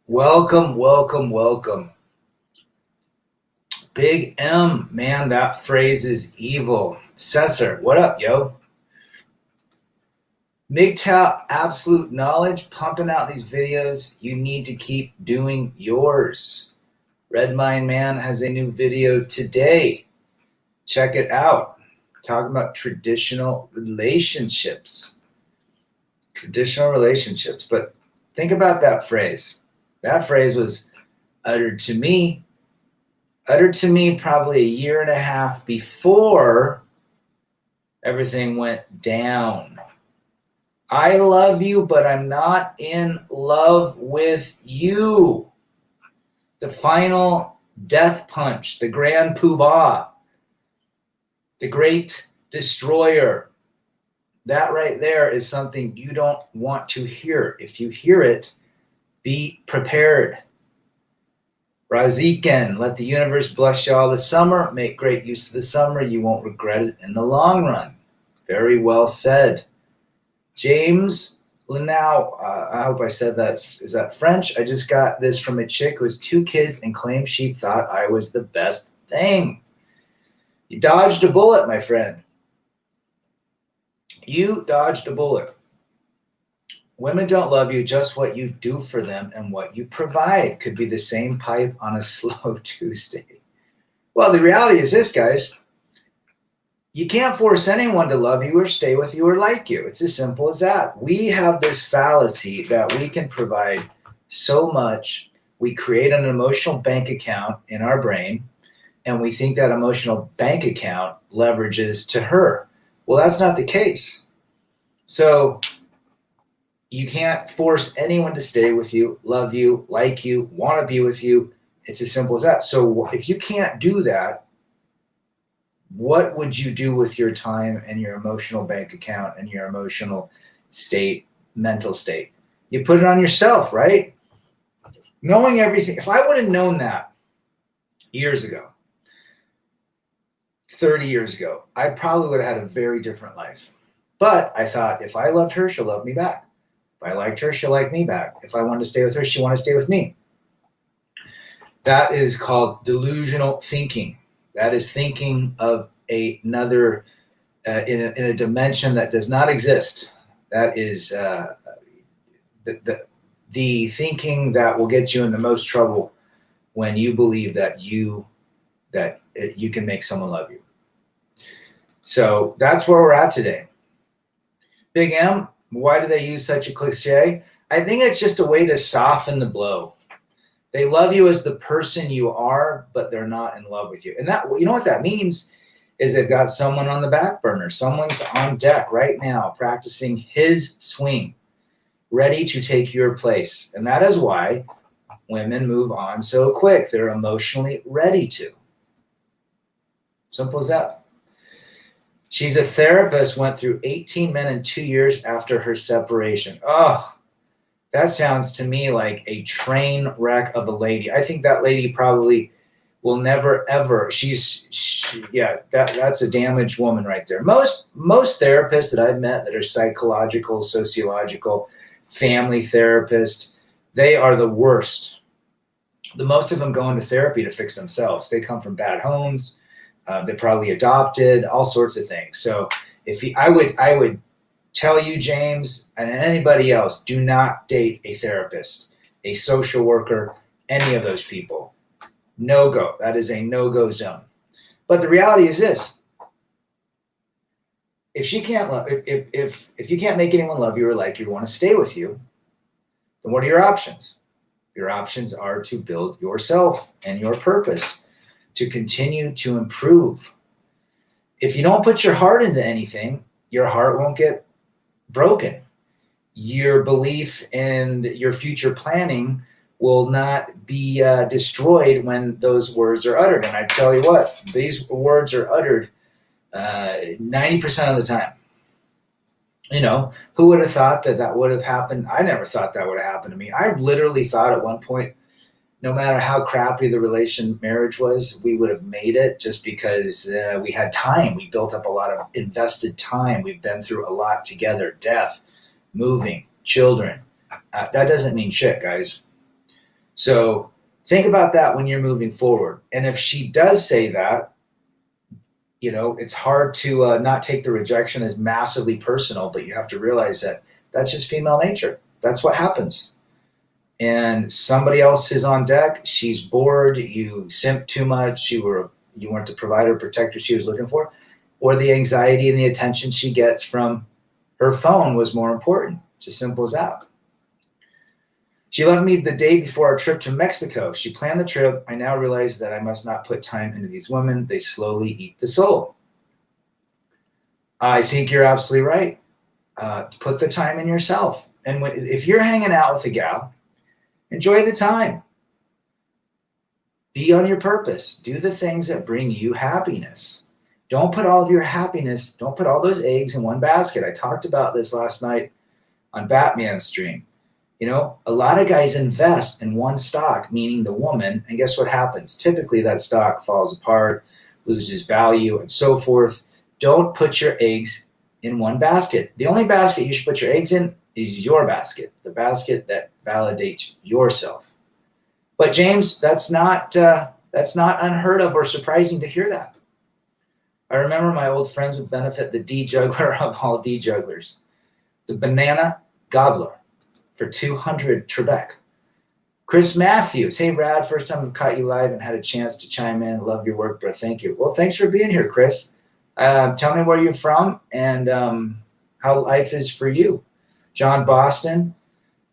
Welcome, welcome, welcome. Big M, man, that phrase is evil. Cesar, what up, yo? MGTOW Absolute Knowledge, pumping out these videos. You need to keep doing yours. Red Mind Man has a new video today. Check it out. Talking about traditional relationships. Traditional relationships. But think about that phrase. That phrase was uttered to me probably a year and a half before everything went down. I love you, but I'm not in love with you. The final death punch, the grand poobah, the great destroyer. That right there is something you don't want to hear. If you hear it, be prepared. Raziken, let the universe bless you all this summer. Make great use of the summer. You won't regret it in the long run. Very well said. James Linau, I hope I said that. Is that French? I just got this from a chick who has 2 kids and claimed she thought I was the best thing. You dodged a bullet, my friend. You dodged a bullet. Women don't love you, just what you do for them and what you provide. Could be the same pipe on a slow Tuesday. Well, the reality is this, guys. You can't force anyone to love you or stay with you or like you. It's as simple as that. We have this fallacy that we can provide so much. We create an emotional bank account in our brain, and we think that emotional bank account leverages to her. Well, that's not the case. So you can't force anyone to stay with you, love you, like you, want to be with you. It's as simple as that. So if you can't do that, what would you do with your time and your emotional bank account and your emotional state, mental state? You put it on yourself, right? Knowing everything. If I would have known that years ago, 30 years ago, I probably would have had a very different life. But I thought, if I loved her, she'll love me back. If I liked her, she'll like me back. If I wanted to stay with her, she'll want to stay with me. That is called delusional thinking. That is thinking of another in a dimension that does not exist. That is the thinking that will get you in the most trouble when you believe that you can make someone love you. So that's where we're at today. Big M, why do they use such a cliche? I think it's just a way to soften the blow. They love you as the person you are, but they're not in love with you. And that, you know what that means is they've got someone on the back burner. Someone's on deck right now practicing his swing, ready to take your place. And that is why women move on so quick. They're emotionally ready to. Simple as that. She's a therapist, went through 18 men in 2 years after her separation. Oh, that sounds to me like a train wreck of a lady. I think that lady probably will never, ever. That's a damaged woman right there. Most therapists that I've met that are psychological, sociological, family therapists, they are the worst. The most of them go into therapy to fix themselves. They come from bad homes. They're probably adopted, all sorts of things. So I would tell you, James, and anybody else, do not date a therapist, a social worker, any of those people. No go. That is a no-go zone. But the reality is this: if she can't love, if you can't make anyone love you or like you or want to stay with you, then what are your options? Your options are to build yourself and your purpose, to continue to improve. If you don't put your heart into anything, your heart won't get broken. Your belief and your future planning will not be destroyed when those words are uttered. And I tell you what, these words are uttered 90% of the time. You know, who would have thought that would have happened? I never thought that would have happened to me. I literally thought at one point, no matter how crappy the marriage was, we would have made it just because we had time. We built up a lot of invested time. We've been through a lot together, death, moving, children. That doesn't mean shit, guys. So think about that when you're moving forward. And if she does say that, you know, it's hard to not take the rejection as massively personal, but you have to realize that that's just female nature. That's what happens. And somebody else is on deck. She's bored. You simped too much. You weren't the provider, protector she was looking for, or the anxiety and the attention she gets from her phone was more important. It's as simple as that. She left me the day before our trip to Mexico. She planned the trip. I now realize that I must not put time into these women. They slowly eat the soul. I think you're absolutely right. Put the time in yourself. And if you're hanging out with a gal, enjoy the time. Be on your purpose. Do the things that bring you happiness. Don't put all of your happiness, don't put all those eggs in one basket. I talked about this last night on Batman's stream. You know, a lot of guys invest in one stock, meaning the woman, and guess what happens? Typically that stock falls apart, loses value, and so forth. Don't put your eggs in one basket. The only basket you should put your eggs in is your basket, the basket that validates yourself. But James, that's not unheard of or surprising to hear that. I remember my old friends would benefit the D juggler of all D jugglers, the banana gobbler for 200 Trebek. Chris Matthews, hey Brad, first time I've caught you live and had a chance to chime in. Love your work, bro. Thank you. Well, thanks for being here, Chris. Tell me where you're from and how life is for you. John Boston,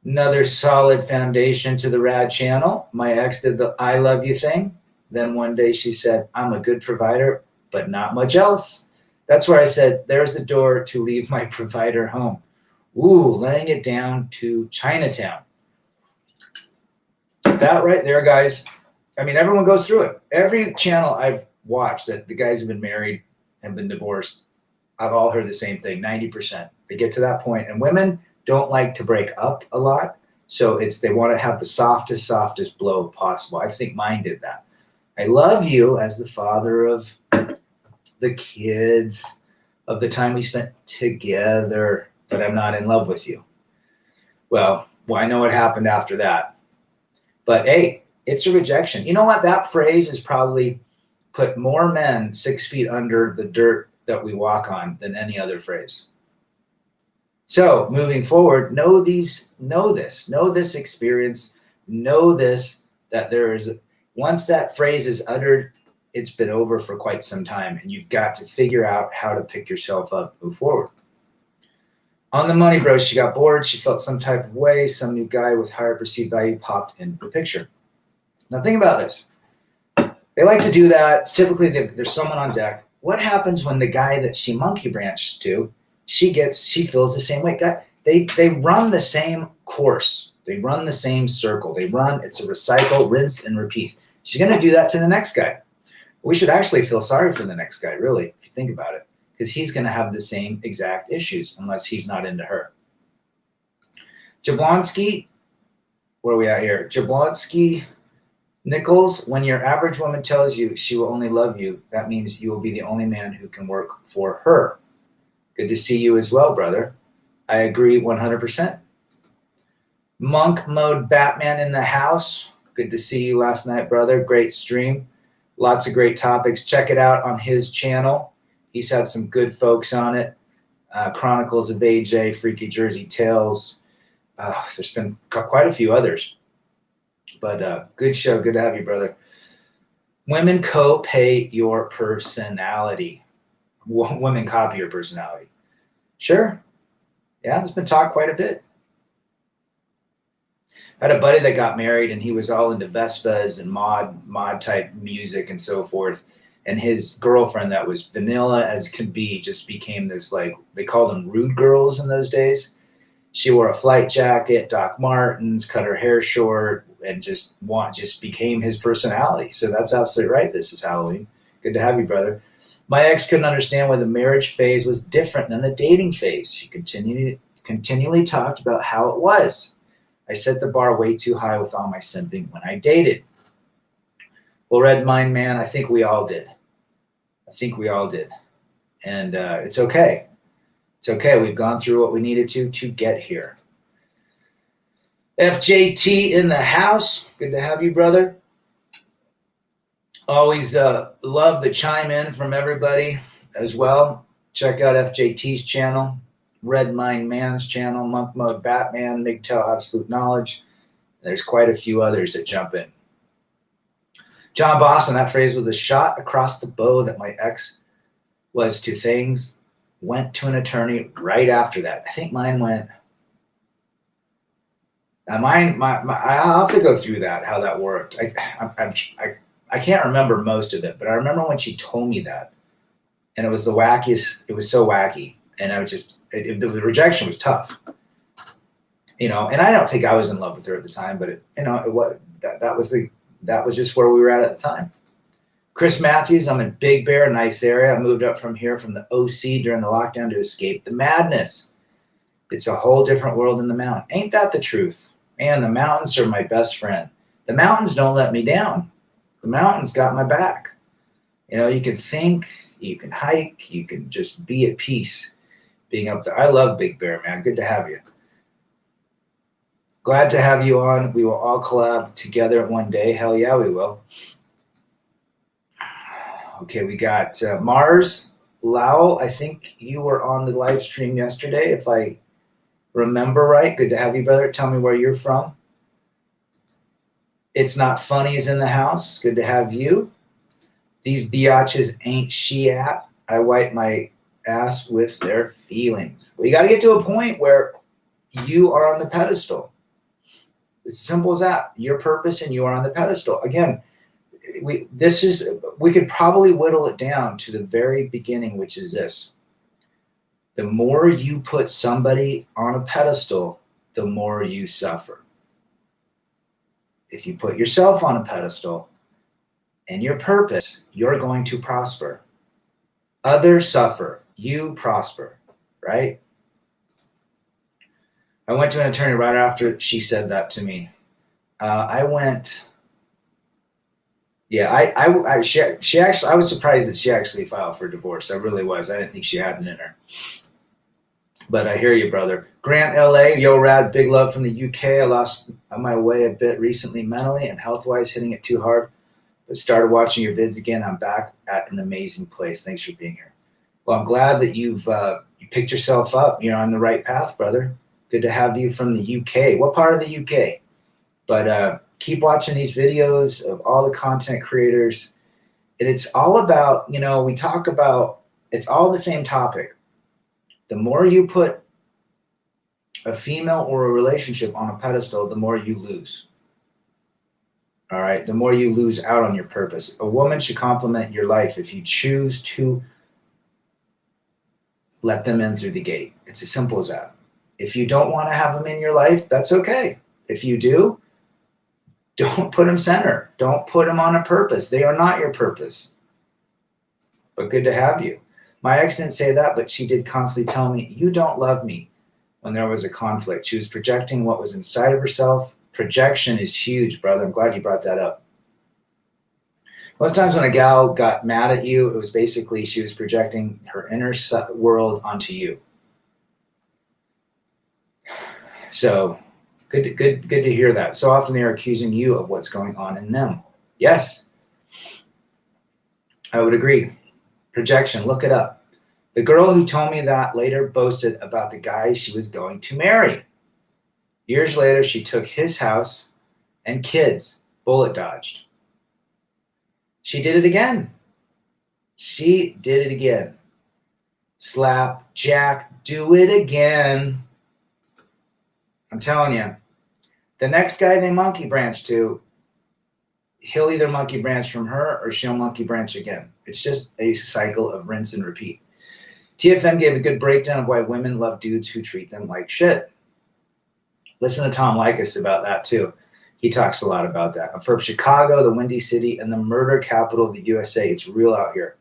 another solid foundation to the Rad channel. My ex did the I love you thing. Then one day she said, I'm a good provider, but not much else. That's where I said, there's the door to leave my provider home. Ooh, laying it down to Chinatown. That right there, guys. I mean, everyone goes through it. Every channel I've watched that the guys have been married and been divorced, I've all heard the same thing, 90%. They get to that point. And women don't like to break up a lot. So they want to have the softest blow possible. I think mine did that. I love you as the father of the kids, of the time we spent together, but I'm not in love with you. Well, I know what happened after that. But hey, it's a rejection. You know what? That phrase has probably put more men 6 feet under the dirt that we walk on than any other phrase. So moving forward, know this experience, know this, that there is, once that phrase is uttered, it's been over for quite some time, and you've got to figure out how to pick yourself up, move forward. On the money, bro, she got bored. She felt some type of way. Some new guy with higher perceived value popped into the picture. Now think about this. They like to do that. It's typically there's someone on deck. What happens when the guy that she monkey branched to, she feels the same way? They run the same course. They run the same circle. It's a recycle, rinse, and repeat. She's going to do that to the next guy. We should actually feel sorry for the next guy, really, if you think about it, because he's going to have the same exact issues unless he's not into her. Jablonski, where are we at here? Jablonski Nichols, when your average woman tells you she will only love you, that means you will be the only man who can work for her. Good to see you as well, brother. I agree 100%. Monk Mode Batman in the house. Good to see you last night, brother. Great stream. Lots of great topics. Check it out on his channel. He's had some good folks on it. Chronicles of AJ, Freaky Jersey Tales. There's been quite a few others. But good show. Good to have you, brother. Women co-pay your personality. Women copy your personality. Sure. Yeah, it's been talked quite a bit. I had a buddy that got married, and he was all into Vespas and mod type music and so forth. And his girlfriend, that was vanilla as could be, just became this, like, they called them rude girls in those days. She wore a flight jacket, Doc Martens, cut her hair short, and just became his personality. So that's absolutely right. This is Halloween. Good to have you, brother. My ex couldn't understand why the marriage phase was different than the dating phase. She continually talked about how it was. I set the bar way too high with all my simping when I dated. Well, Red Mind Man, I think we all did. And it's okay. It's okay. We've gone through what we needed to get here. FJT in the house. Good to have you, brother. Always love the chime in from everybody as well. Check out FJT's channel, Red Mind Man's channel, Monk Mode Batman, MGTOW Absolute Knowledge. There's quite a few others that jump in. John Boston, that phrase was a shot across the bow that my ex was to things, went to an attorney right after that. I think mine went. I'll have to go through that, how that worked. I can't remember most of it, but I remember when she told me that, and it was the wackiest. It was so wacky, and I was just the rejection was tough, and I don't think I was in love with her at the time, but that was just where we were at the time. Chris Matthews, I'm in Big Bear, nice area. I moved up from here from the OC during the lockdown to escape the madness. It's a whole different world in the mountain. Ain't that the truth? Man, the mountains are my best friend. The mountains don't let me down. The mountains got my back. You can think, you can hike, you can just be at peace being up there. I love Big Bear, man. Good to have you. Glad to have you on. We will all collab together one day. Hell yeah, we will. Okay, we got Mars Lowell. I think you were on the live stream yesterday, if I remember right. Good to have you, brother. Tell me where you're from. It's Not Funny is in the house. Good to have you. These biatches ain't she at. I wipe my ass with their feelings. Well, you got to get to a point where you are on the pedestal. It's as simple as that. Your purpose and you are on the pedestal. Again, we could probably whittle it down to the very beginning, which is this. The more you put somebody on a pedestal, the more you suffer. If you put yourself on a pedestal and your purpose, you're going to prosper. Others suffer, you prosper, right? I went to an attorney right after she said that to me. I was surprised that she actually filed for divorce. I really was. I didn't think she had it in her. But I hear you, brother. Grant, LA, yo, rad, big love from the UK. I lost my way a bit recently mentally and health-wise, hitting it too hard. But started watching your vids again. I'm back at an amazing place. Thanks for being here. Well, I'm glad that you picked yourself up. You're on the right path, brother. Good to have you from the UK. What part of the UK? But keep watching these videos of all the content creators And it's all about, we talk about, it's all the same topic. The more you put a female or a relationship on a pedestal, the more you lose. All right. The more you lose out on your purpose. A woman should complement your life if you choose to let them in through the gate. It's as simple as that. If you don't want to have them in your life, that's okay. If you do, don't put them center. Don't put them on a purpose. They are not your purpose. But good to have you. My ex didn't say that, but she did constantly tell me, you don't love me when there was a conflict. She was projecting what was inside of herself. Projection is huge, brother. I'm glad you brought that up. Most times when a gal got mad at you, it was basically she was projecting her inner world onto you. So good to hear that. So often they are accusing you of what's going on in them. Yes, I would agree. Projection, look it up. The girl who told me that later boasted about the guy she was going to marry. Years later, she took his house and kids, bullet dodged. She did it again. She did it again. Slap, Jack, do it again. I'm telling you, the next guy they monkey branch to, he'll either monkey branch from her or she'll monkey branch again. It's just a cycle of rinse and repeat. TFM gave a good breakdown of why women love dudes who treat them like shit. Listen to Tom Likas about that too. He talks a lot about that. I'm from Chicago, the Windy City, and the murder capital of the USA. It's real out here.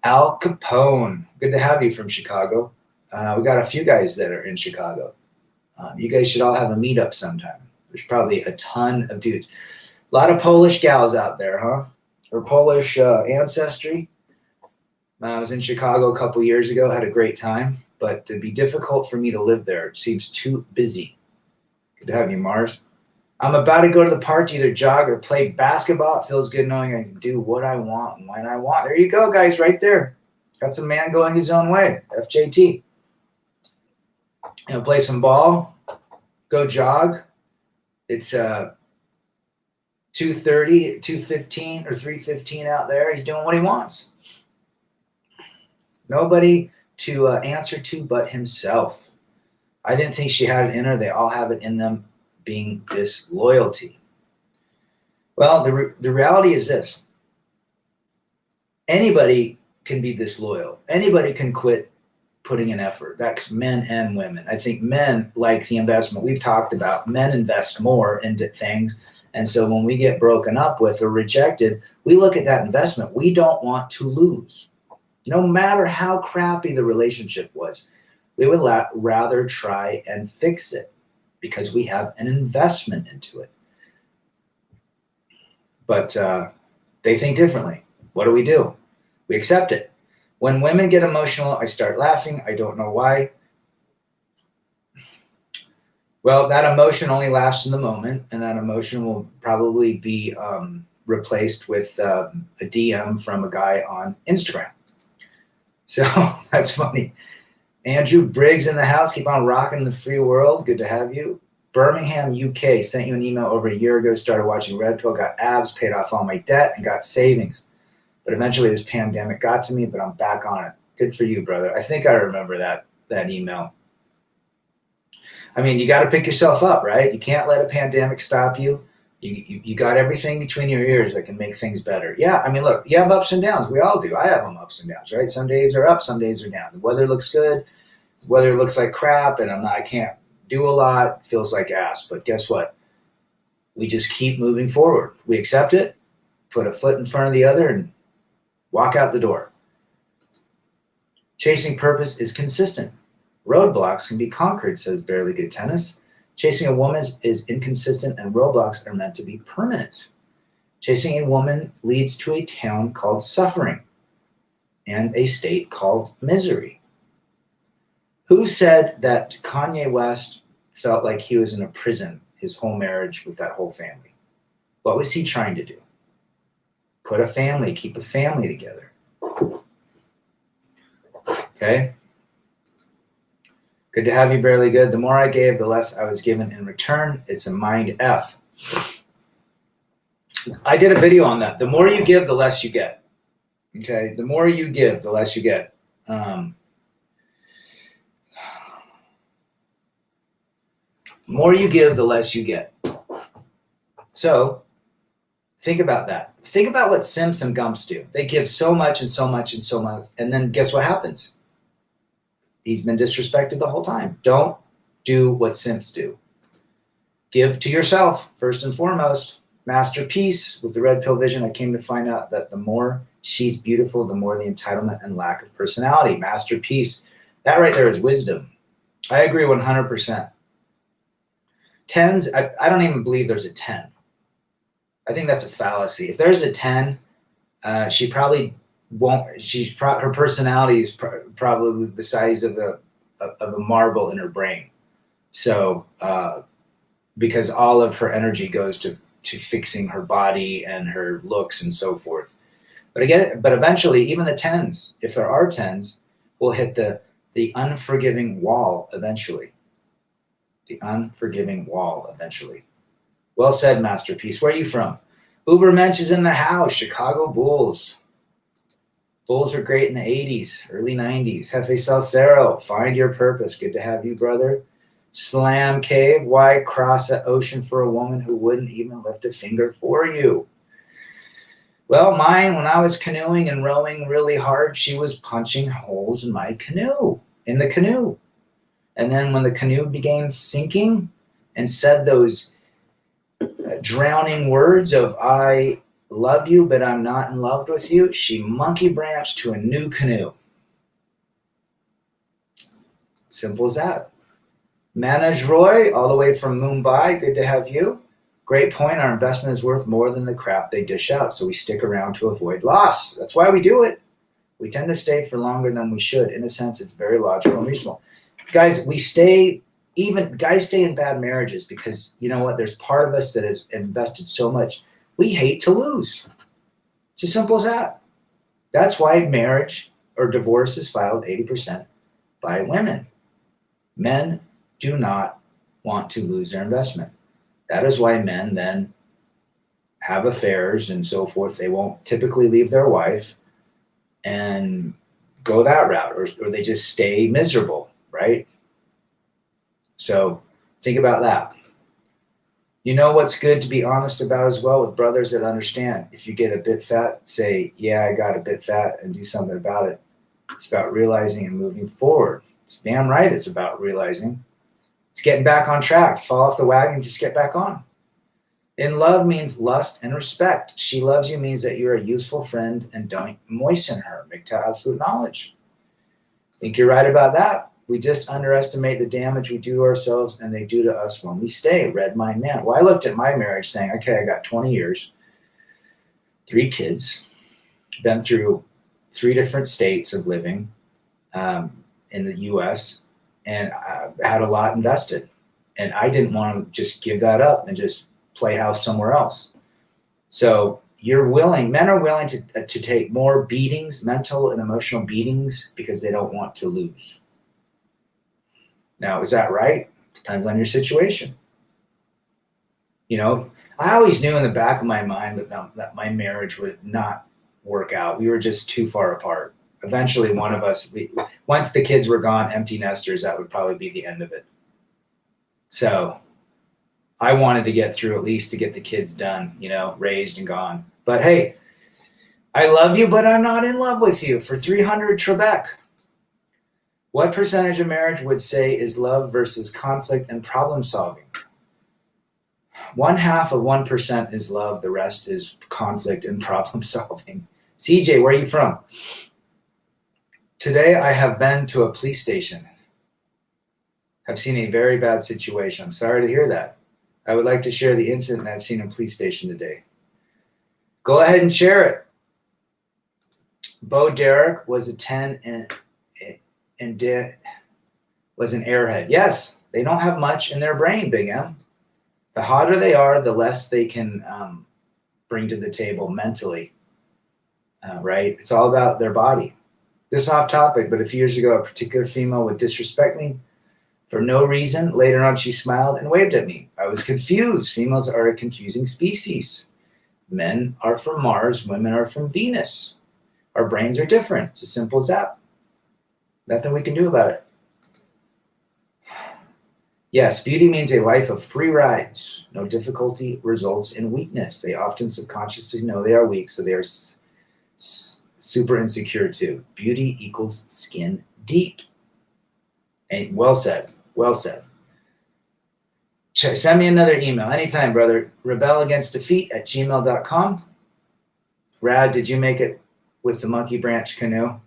Al Capone. Good to have you from Chicago. We got a few guys that are in Chicago. You guys should all have a meetup sometime. There's probably a ton of dudes. A lot of Polish gals out there, huh? Or Polish ancestry. I was in Chicago a couple years ago, had a great time, but it'd be difficult for me to live there. It seems too busy. Good to have you, Mars. I'm about to go to the park to either jog or play basketball. It feels good knowing I can do what I want when I want. There you go, guys, right there. That's a man going his own way. FJT. Play some ball, go jog. It's 2:30, 2:15, or 3:15 out there. He's doing what he wants. Nobody to answer to but himself. I didn't think she had it in her. They all have it in them, being disloyalty. Well, the reality is this. Anybody can be disloyal. Anybody can quit putting in effort. That's men and women. I think men like the investment we've talked about. Men invest more into things. And so when we get broken up with or rejected, we look at that investment. We don't want to lose. No matter how crappy the relationship was, we would rather try and fix it because we have an investment into it. But they think differently. What do? We accept it. When women get emotional, I start laughing. I don't know why. Well, that emotion only lasts in the moment, and that emotion will probably be replaced with a DM from a guy on Instagram. So that's funny. Andrew Briggs in the house. Keep on rocking the free world. Good to have you. Birmingham, UK. Sent you an email over a year ago. Started watching Red Pill. Got abs. Paid off all my debt and got savings. But eventually this pandemic got to me, but I'm back on it. Good for you, brother. I think I remember that email. I mean, you got to pick yourself up, right? You can't let a pandemic stop you. You got everything between your ears that can make things better. Yeah, I mean, look, you have ups and downs. We all do. I have them ups and downs, right? Some days are up, some days are down. The weather looks good. The weather looks like crap, and I can't do a lot. It feels like ass. But guess what? We just keep moving forward. We accept it, put a foot in front of the other, and walk out the door. Chasing purpose is consistent. Roadblocks can be conquered, says Barely Good Tennis. Chasing a woman is inconsistent, and roadblocks are meant to be permanent. Chasing a woman leads to a town called suffering and a state called misery. Who said that Kanye West felt like he was in a prison his whole marriage with that whole family? What was he trying to do? Keep a family together. Okay? Good to have you, Barely Good. The more I gave, the less I was given in return. It's a mind F. I did a video on that. The more you give, the less you get. Okay, the more you give, the less you get. More you give, the less you get. So think about that. Think about what simps and gumps do. They give so much and so much and so much, and then guess what happens? He's been disrespected the whole time. Don't do what simps do. Give to yourself, first and foremost. Master Peace, with the red pill vision, I came to find out that the more she's beautiful, the more the entitlement and lack of personality. Master Peace, that right there is wisdom. I agree 100%. Tens, I don't even believe there's a 10. I think that's a fallacy. If there's a 10, she probably won't. Her personality is probably the size of a marble in her brain. So because all of her energy goes to fixing her body and her looks and so forth. But again, eventually, even the 10s, if there are 10s, will hit the unforgiving wall eventually. The unforgiving wall eventually. Well said, Master Peace. Where are you from? Ubermensch is in the house. Chicago Bulls. Bulls were great in the 80s, early 90s. Jefe Salcero, find your purpose. Good to have you, brother. Slam Cave, why cross an ocean for a woman who wouldn't even lift a finger for you? Well, mine, when I was canoeing and rowing really hard, she was punching holes in my canoe, in the canoe. And then when the canoe began sinking and said those drowning words of, I love you, but I'm not in love with you, she monkey branched to a new canoe. Simple as that. Manoj Roy, all the way from Mumbai, good to have you. Great point. Our investment is worth more than the crap they dish out, so we stick around to avoid loss. That's why we do it. We tend to stay for longer than we should. In a sense, it's very logical and reasonable. Guys, guys stay in bad marriages because, you know what, there's part of us that has invested so much. We hate to lose. It's as simple as that. That's why marriage or divorce is filed 80% by women. Men do not want to lose their investment. That is why men then have affairs and so forth. They won't typically leave their wife and go that route, or they just stay miserable, right? So think about that. You know what's good to be honest about as well with brothers that understand. If you get a bit fat, say, yeah, I got a bit fat, and do something about it. It's about realizing and moving forward. It's damn right it's about realizing. It's getting back on track. Fall off the wagon, just get back on. In love means lust and respect. She loves you means that you're a useful friend and don't moisten her. Make to absolute knowledge. Think you're right about that. We just underestimate the damage we do to ourselves and they do to us when we stay. Red mind man. Well, I looked at my marriage saying, okay, I got 20 years, 3 kids, been through 3 different states of living in the U.S., and I had a lot invested. And I didn't want to just give that up and just play house somewhere else. So men are willing to take more beatings, mental and emotional beatings, because they don't want to lose. Now, is that right? Depends on your situation. You know, I always knew in the back of my mind that my marriage would not work out. We were just too far apart. Eventually, one of us, once the kids were gone, empty nesters, that would probably be the end of it. So I wanted to get through at least to get the kids done, raised and gone. But hey, I love you, but I'm not in love with you. For 300 Trebek. What percentage of marriage would say is love versus conflict and problem solving? 1/2 of 1% is love. The rest is conflict and problem solving. CJ, where are you from? Today, I have been to a police station. I've seen a very bad situation. I'm sorry to hear that. I would like to share the incident I've seen in a police station today. Go ahead and share it. Bo Derek was a 10 and was an airhead. Yes, they don't have much in their brain, Big M. The hotter they are, the less they can bring to the table mentally, right? It's all about their body. This is off topic, but a few years ago, a particular female would disrespect me for no reason. Later on, she smiled and waved at me. I was confused. Females are a confusing species. Men are from Mars, women are from Venus. Our brains are different. It's as simple as that. Nothing we can do about it. Yes, beauty means a life of free rides. No difficulty results in weakness. They often subconsciously know they are weak, so they are super insecure too. Beauty equals skin deep. And well said. Well said. Send me another email anytime, brother. rebelagainstdefeat@gmail.com. Rad, did you make it with the monkey branch canoe?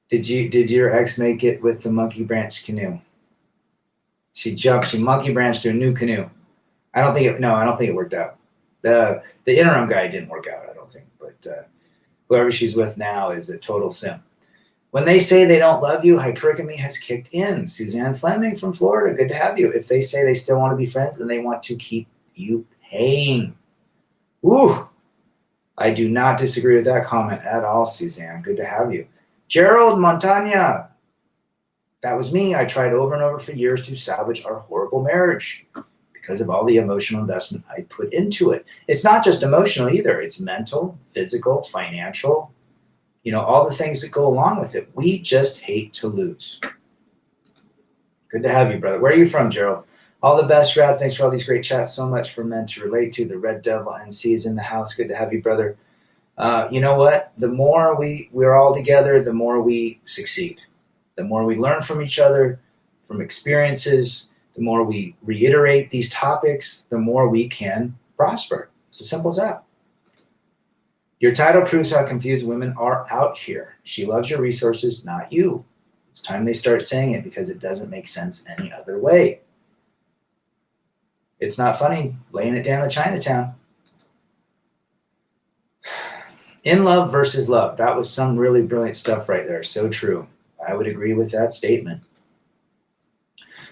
Did your ex make it with the monkey branch canoe? She monkey branched to a new canoe. I don't think it worked out. The interim guy didn't work out, I don't think. But whoever she's with now is a total sim. When they say they don't love you, hypergamy has kicked in. Suzanne Fleming from Florida, good to have you. If they say they still want to be friends, then they want to keep you paying. Woo! I do not disagree with that comment at all, Suzanne. Good to have you. Gerald Montagna. That was me. I tried over and over for years to salvage our horrible marriage because of all the emotional investment I put into it. It's not just emotional either. It's mental, physical, financial, all the things that go along with it. We just hate to lose. Good to have you, brother. Where are you from, Gerald? All the best, Rad. Thanks for all these great chats. So much for men to relate to. The Red Devil NC is in the house. Good to have you, brother. You know what? The more we're all together, the more we succeed. The more we learn from each other, from experiences, the more we reiterate these topics, the more we can prosper. It's as simple as that. Your title proves how confused women are out here. She loves your resources, not you. It's time they start saying it because it doesn't make sense any other way. It's not funny laying it down in Chinatown. In love versus love. That was some really brilliant stuff right there. So true. I would agree with that statement.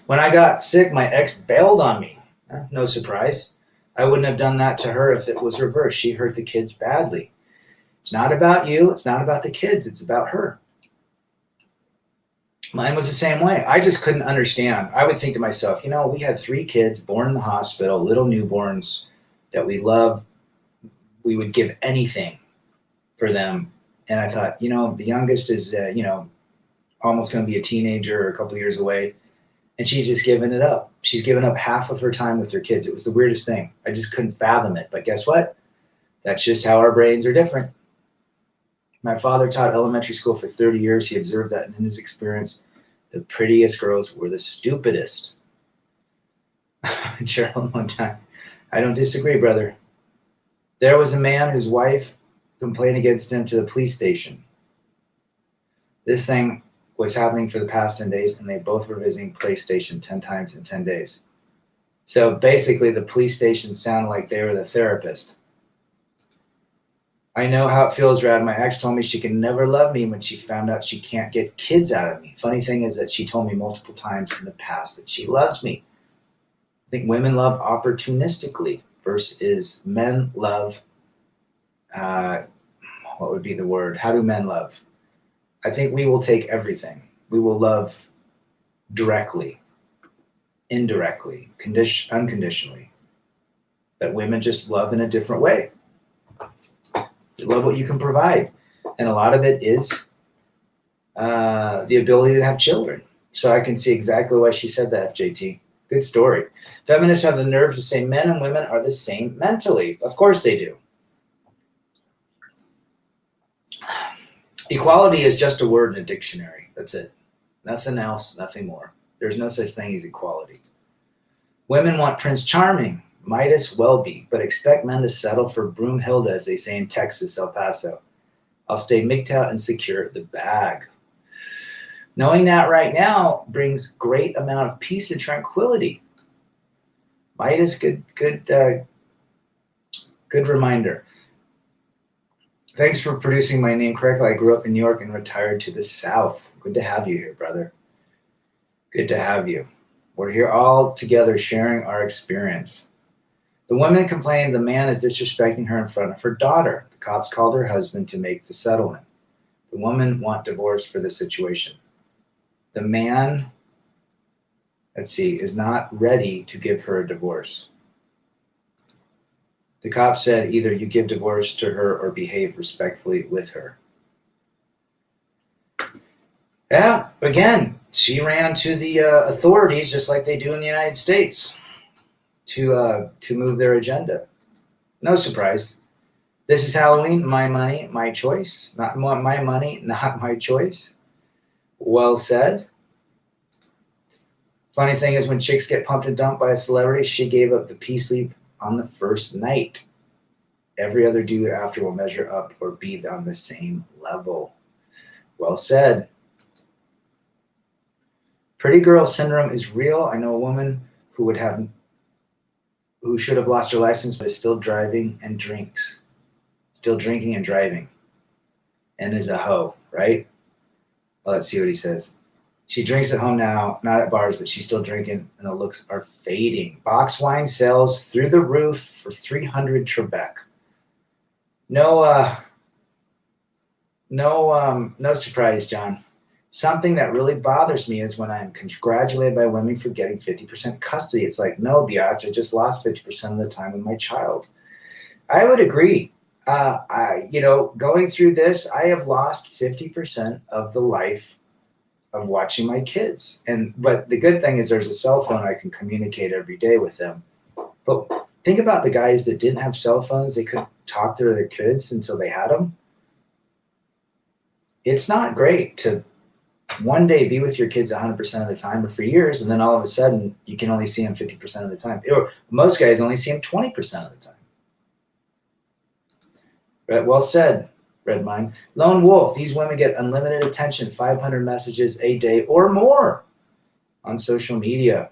When I got sick, my ex bailed on me. No surprise. I wouldn't have done that to her if it was reversed. She hurt the kids badly. It's not about you. It's not about the kids. It's about her. Mine was the same way. I just couldn't understand. I would think to myself, we had 3 kids born in the hospital, little newborns that we love. We would give anything for them. And I thought, the youngest is, almost going to be a teenager or a couple years away. And she's just given it up. She's given up half of her time with her kids. It was the weirdest thing. I just couldn't fathom it. But guess what? That's just how our brains are different. My father taught elementary school for 30 years. He observed that in his experience, the prettiest girls were the stupidest. Gerald Montaigne. I don't disagree, brother. There was a man whose wife complained against him to the police station. This thing was happening for the past 10 days, and they both were visiting PlayStation 10 times in 10 days. So basically, the police station sounded like they were the therapist. I know how it feels, Rad. My ex told me she could never love me when she found out she can't get kids out of me. Funny thing is that she told me multiple times in the past that she loves me. I think women love opportunistically versus men love, what would be the word? How do men love? I think we will take everything. We will love directly, indirectly, unconditionally. But women just love in a different way. They love what you can provide. And a lot of it is the ability to have children. So I can see exactly why she said that, JT. Good story. Feminists have the nerve to say men and women are the same mentally. Of course they do. Equality is just a word in a dictionary. That's it. Nothing else, nothing more. There's no such thing as equality. Women want Prince Charming. Might as well be, but expect men to settle for Broomhilda, as they say in Texas, El Paso. I'll stay MGTOW and secure the bag. Knowing that right now brings great amount of peace and tranquility. Might is good reminder. Thanks for producing my name correctly. I grew up in New York and retired to the South. Good to have you here, brother. Good to have you. We're here all together sharing our experience. The woman complained the man is disrespecting her in front of her daughter. The cops called her husband to make the settlement. The woman wants divorce for the situation. The man, is not ready to give her a divorce. The cop said either you give divorce to her or behave respectfully with her. Yeah, again, she ran to the authorities just like they do in the United States to move their agenda. No surprise. This is Halloween. My money, my choice. Not my money, not my choice. Well said. Funny thing is, when chicks get pumped and dumped by a celebrity, she gave up the peace sleep on the first night. Every other dude after will measure up or be on the same level. Well said. Pretty girl syndrome is real. I know a woman who should have lost her license but is still driving and drinks. Still drinking and driving. And is a hoe, right? Well, let's see what he says. She drinks at home now, not at bars, but she's still drinking and the looks are fading. Box wine sells through the roof for $300 Trebek. No surprise, John. Something that really bothers me is when I'm congratulated by women for getting 50% custody. It's like, no, biatch, I just lost 50% of the time with my child. I would agree. Going through this, I have lost 50% of the life of watching my kids. But the good thing is there's a cell phone. I can communicate every day with them. But think about the guys that didn't have cell phones. They couldn't talk to their kids until they had them. It's not great to one day be with your kids 100% of the time or for years, and then all of a sudden you can only see them 50% of the time. Most guys only see them 20% of the time. Right, well said, Redmine. Lone Wolf, these women get unlimited attention, 500 messages a day or more on social media.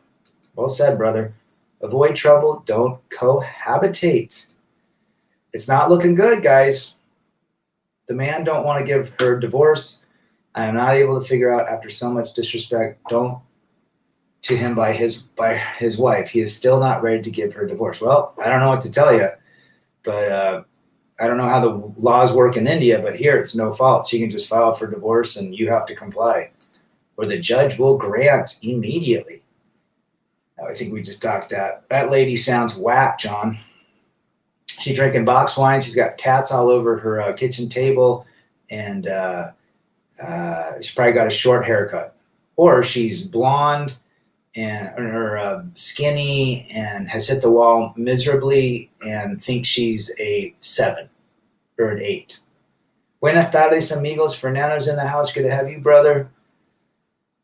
Well said, brother. Avoid trouble, don't cohabitate. It's not looking good, guys. The man don't want to give her divorce. I am not able to figure out after so much disrespect to him by his wife. He is still not ready to give her divorce. Well, I don't know what to tell you, but I don't know how the laws work in India, but here it's no fault. She can just file for divorce and you have to comply, or the judge will grant immediately. Now, I think we just talked that. That lady sounds whack, John. She's drinking box wine. She's got cats all over her kitchen table, and she's probably got a short haircut, or she's blonde or skinny and has hit the wall miserably and thinks she's a 7 or an 8. Buenas tardes, amigos. Fernando's in the house. Good to have you, brother.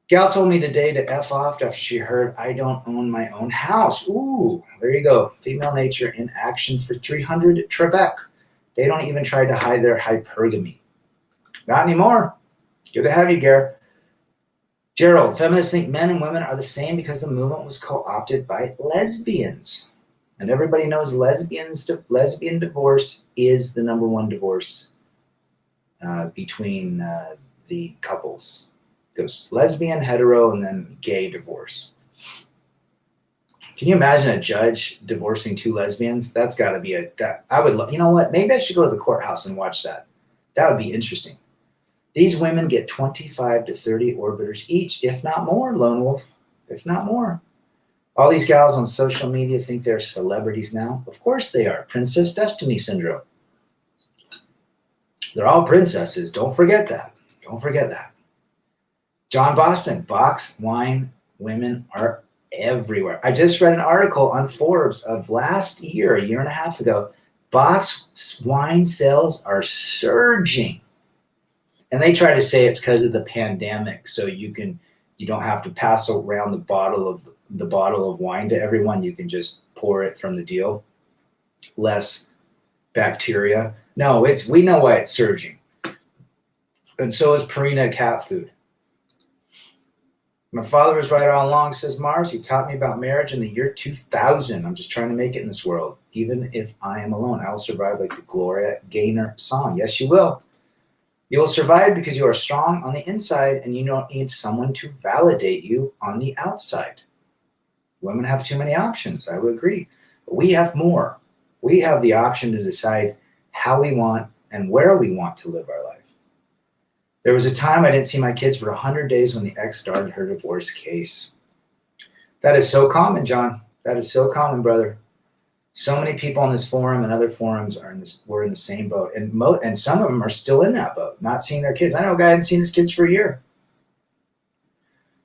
Gal told me today to F off after she heard I don't own my own house. Ooh, there you go. Female nature in action for $300 Trebek. They don't even try to hide their hypergamy. Not anymore. Good to have you, Gare. Gerald, feminists think men and women are the same because the movement was co-opted by lesbians. And everybody knows lesbian divorce is the number one divorce between the couples. It goes lesbian, hetero, and then gay divorce. Can you imagine a judge divorcing 2 lesbians? That's got to be you know what? Maybe I should go to the courthouse and watch that. That would be interesting. These women get 25 to 30 orbiters each, if not more, Lone Wolf, if not more. All these gals on social media think they're celebrities now. Of course they are. Princess Destiny syndrome. They're all princesses. Don't forget that. Don't forget that. John Boston, box wine women are everywhere. I just read an article on Forbes of last year, a year and a half ago. Box wine sales are surging. And they try to say it's because of the pandemic, so you don't have to pass around the bottle of wine to everyone. You can just pour it from the deal. Less bacteria. No, we know why it's surging. And so is Purina cat food. My father was right all along, says Mars. He taught me about marriage in the year 2000. I'm just trying to make it in this world. Even if I am alone, I will survive like the Gloria Gaynor song. Yes, you will. You will survive because you are strong on the inside and you don't need someone to validate you on the outside. Women have too many options. I would agree. But we have more. We have the option to decide how we want and where we want to live our life. There was a time I didn't see my kids for 100 days when the ex started her divorce case. That is so common, John. That is so common, brother. So many people on this forum and other forums we're in the same boat, and some of them are still in that boat, not seeing their kids. I know a guy hadn't seen his kids for a year.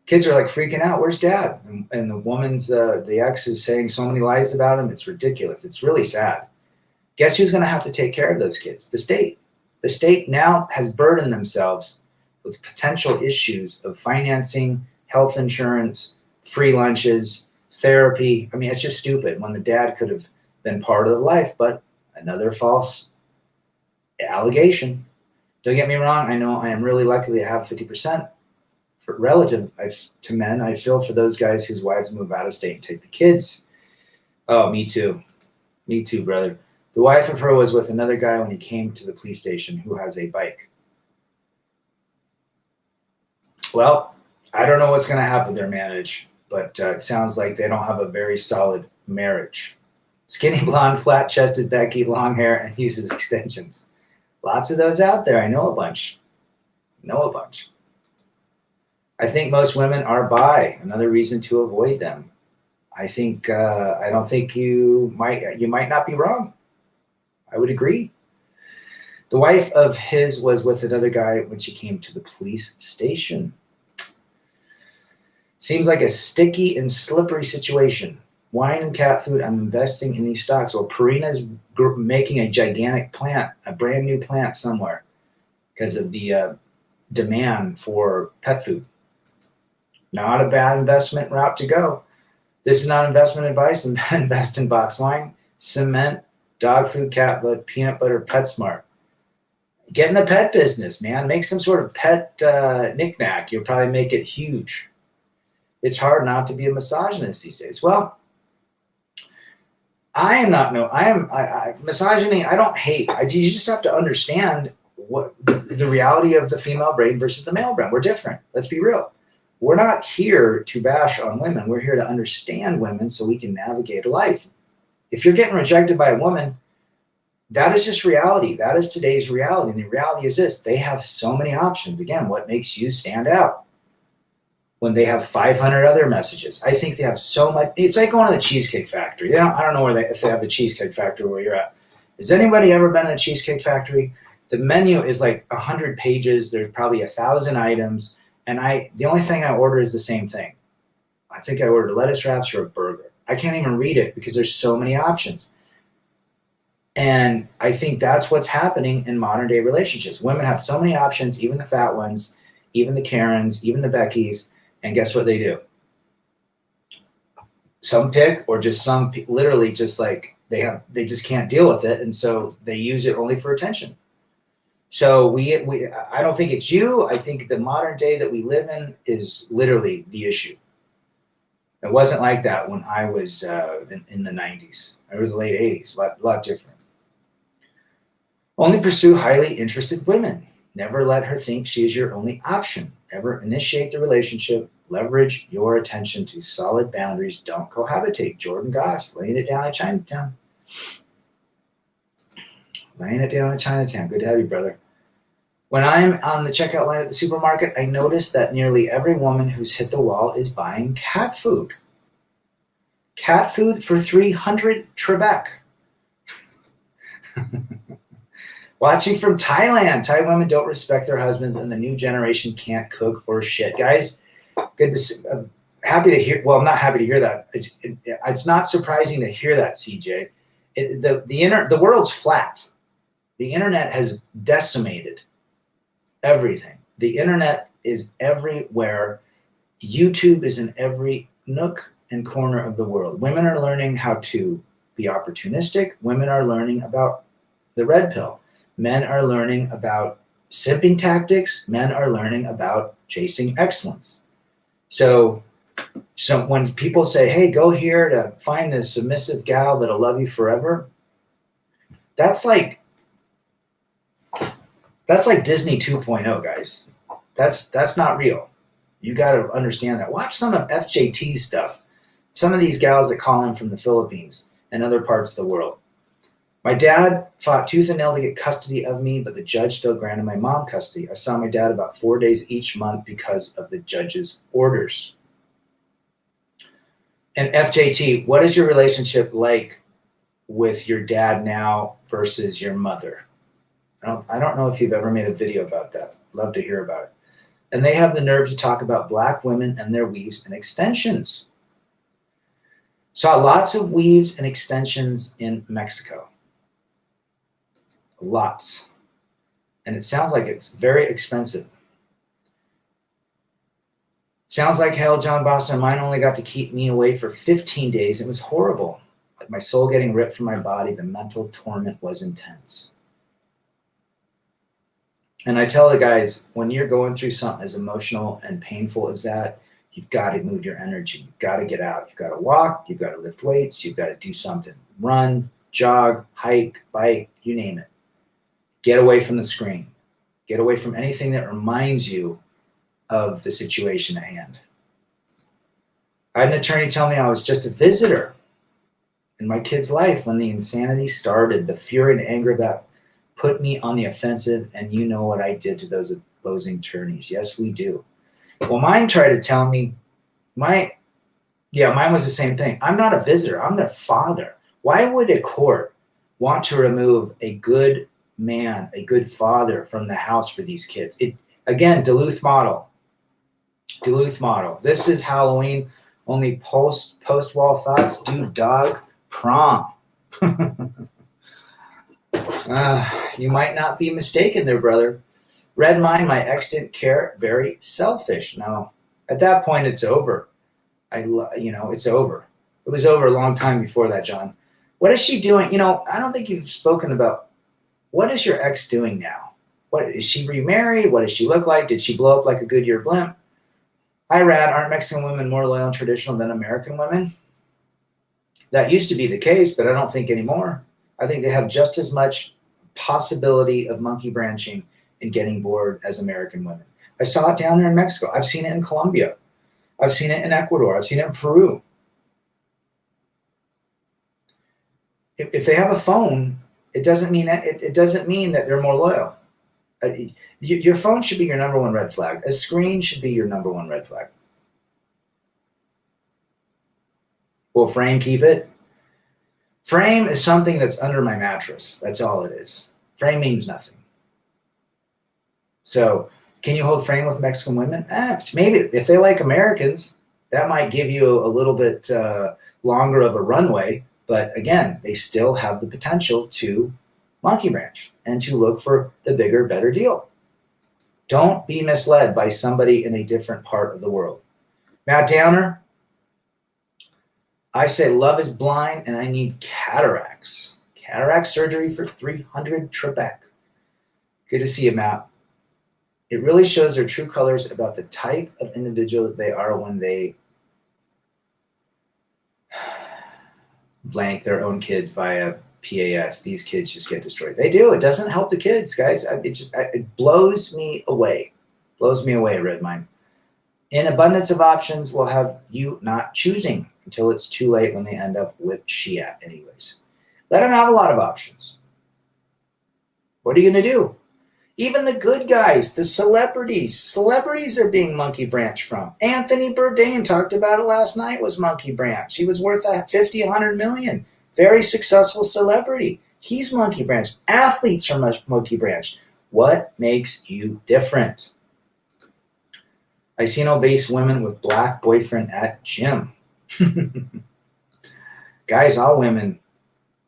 Kids are like freaking out. Where's dad? And the woman's the ex is saying so many lies about him. It's ridiculous. It's really sad. Guess who's going to have to take care of those kids? The state. The state now has burdened themselves with potential issues of financing, health insurance, free lunches, therapy. I mean, it's just stupid when the dad could have been part of the life, but another false allegation. Don't get me wrong. I know I am really lucky to have 50% for relative to men. I feel for those guys whose wives move out of state and take the kids. Oh, me too. Me too, brother. The wife of her was with another guy when he came to the police station who has a bike. Well, I don't know what's going to happen with their marriage, but it sounds like they don't have a very solid marriage. Skinny blonde, flat-chested Becky, long hair, and uses extensions. Lots of those out there. I know a bunch. I think most women are bi. Another reason to avoid them. I don't think you might not be wrong. I would agree. The wife of his was with another guy when she came to the police station. Seems like a sticky and slippery situation. Wine and cat food, I'm investing in these stocks. Well, Purina's making a gigantic plant, a brand new plant somewhere because of the demand for pet food. Not a bad investment route to go. This is not investment advice. Invest in box wine, cement, dog food, cat food, peanut butter, PetSmart. Get in the pet business, man. Make some sort of pet knickknack. You'll probably make it huge. It's hard not to be a misogynist these days. Well, I am not. No, I am. Misogyny. I don't hate. You just have to understand what the reality of the female brain versus the male brain. We're different. Let's be real. We're not here to bash on women. We're here to understand women so we can navigate a life. If you're getting rejected by a woman, that is just reality. That is today's reality. And the reality is this: they have so many options. Again, what makes you stand out? When they have 500 other messages. I think they have so much. It's like going to the Cheesecake Factory. I don't know if they have the Cheesecake Factory where you're at. Has anybody ever been to the Cheesecake Factory? The menu is like 100 pages. There's probably 1,000 items. And the only thing I order is the same thing. I think I ordered lettuce wraps or a burger. I can't even read it because there's so many options. And I think that's what's happening in modern day relationships. Women have so many options, even the fat ones, even the Karens, even the Beckys. And guess what they do? Some pick, or just some literally just like they just can't deal with it, and so they use it only for attention. So I don't think it's you. I think the modern day that we live in is literally the issue. It wasn't like that when I was in the 90s or the late 80s. A lot different. Only pursue highly interested women. Never let her think she is your only option. Never initiate the relationship. Leverage your attention to solid boundaries. Don't cohabitate. Jordan Goss, laying it down in Chinatown. Laying it down in Chinatown. Good to have you, brother. When I'm on the checkout line at the supermarket, I notice that nearly every woman who's hit the wall is buying cat food. Cat food for 300 Trebek. Watching from Thailand. Thai women don't respect their husbands, and the new generation can't cook for shit. Guys, good to see. Happy to hear. Well, I'm not happy to hear that. It's not surprising to hear that, CJ. The world's flat. The internet has decimated everything. The internet is everywhere. YouTube is in every nook and corner of the world. Women are learning how to be opportunistic. Women are learning about the red pill. Men are learning about simping tactics. Men are learning about chasing excellence. So when people say, hey, go here to find a submissive gal that'll love you forever, that's like Disney 2.0, guys. That's not real. You got to understand that. Watch some of FJT's stuff. Some of these gals that call in from the Philippines and other parts of the world. My dad fought tooth and nail to get custody of me, but the judge still granted my mom custody. I saw my dad about 4 days each month because of the judge's orders. And FJT, what is your relationship like with your dad now versus your mother. I don't know if you've ever made a video about that. Love to hear about it. And they have the nerve to talk about black women and their weaves and extensions. Saw lots of weaves and extensions in Mexico. Lots. And it sounds like it's very expensive. Sounds like hell, John Boston. Mine only got to keep me away for 15 days. It was horrible. Like my soul getting ripped from my body. The mental torment was intense. And I tell the guys, when you're going through something as emotional and painful as that, you've got to move your energy. You've got to get out. You've got to walk. You've got to lift weights. You've got to do something. Run, jog, hike, bike, you name it. Get away from the screen. Get away from anything that reminds you of the situation at hand. I had an attorney tell me I was just a visitor in my kid's life when the insanity started. The fury and anger of that put me on the offensive, and you know what I did to those opposing attorneys. Yes, we do. Well, mine tried to tell me, mine was the same thing. I'm not a visitor. I'm their father. Why would a court want to remove a good man, a good father from the house for these kids? Again, Duluth model. Duluth model. This is Halloween. Only post-wall thoughts. Do dog prom. You might not be mistaken there, brother. Red mind, my ex didn't care. Very selfish. No, at that point, it's over. It's over. It was over a long time before that, John. What is she doing? I don't think you've spoken about what is your ex doing now? What is she remarried? What does she look like? Did she blow up like a Goodyear blimp? Hi, Rad. Aren't Mexican women more loyal and traditional than American women? That used to be the case, but I don't think anymore. I think they have just as much possibility of monkey branching and getting bored as American women. I saw it down there in Mexico. I've seen it in Colombia. I've seen it in Ecuador. I've seen it in Peru. If they have a phone, it doesn't mean that they're more loyal. Your phone should be your number one red flag. A screen should be your number one red flag. Will frame keep it? Frame is something that's under my mattress. That's all it is. Frame means nothing. So can you hold frame with Mexican women? Maybe. If they like Americans, that might give you a little bit longer of a runway. But again, they still have the potential to monkey branch and to look for the bigger, better deal. Don't be misled by somebody in a different part of the world. Matt Downer, I say love is blind and I need cataracts. Cataract surgery for 300 Trebek. Good to see you, Matt. It really shows their true colors about the type of individual that they are when they blank their own kids via PAS. These kids just get destroyed. They do. It doesn't help the kids, guys. It blows me away. Blows me away, Redmine. An abundance of options will have you not choosing until it's too late when they end up with Shia anyways. Let them have a lot of options. What are you going to do? Even the good guys, the celebrities are being monkey branched from. Anthony Bourdain talked about it last night, was monkey branched. He was worth 50, 100 million. Very successful celebrity. He's monkey branched. Athletes are monkey branched. What makes you different? I seen obese women with black boyfriend at gym. Guys, all women,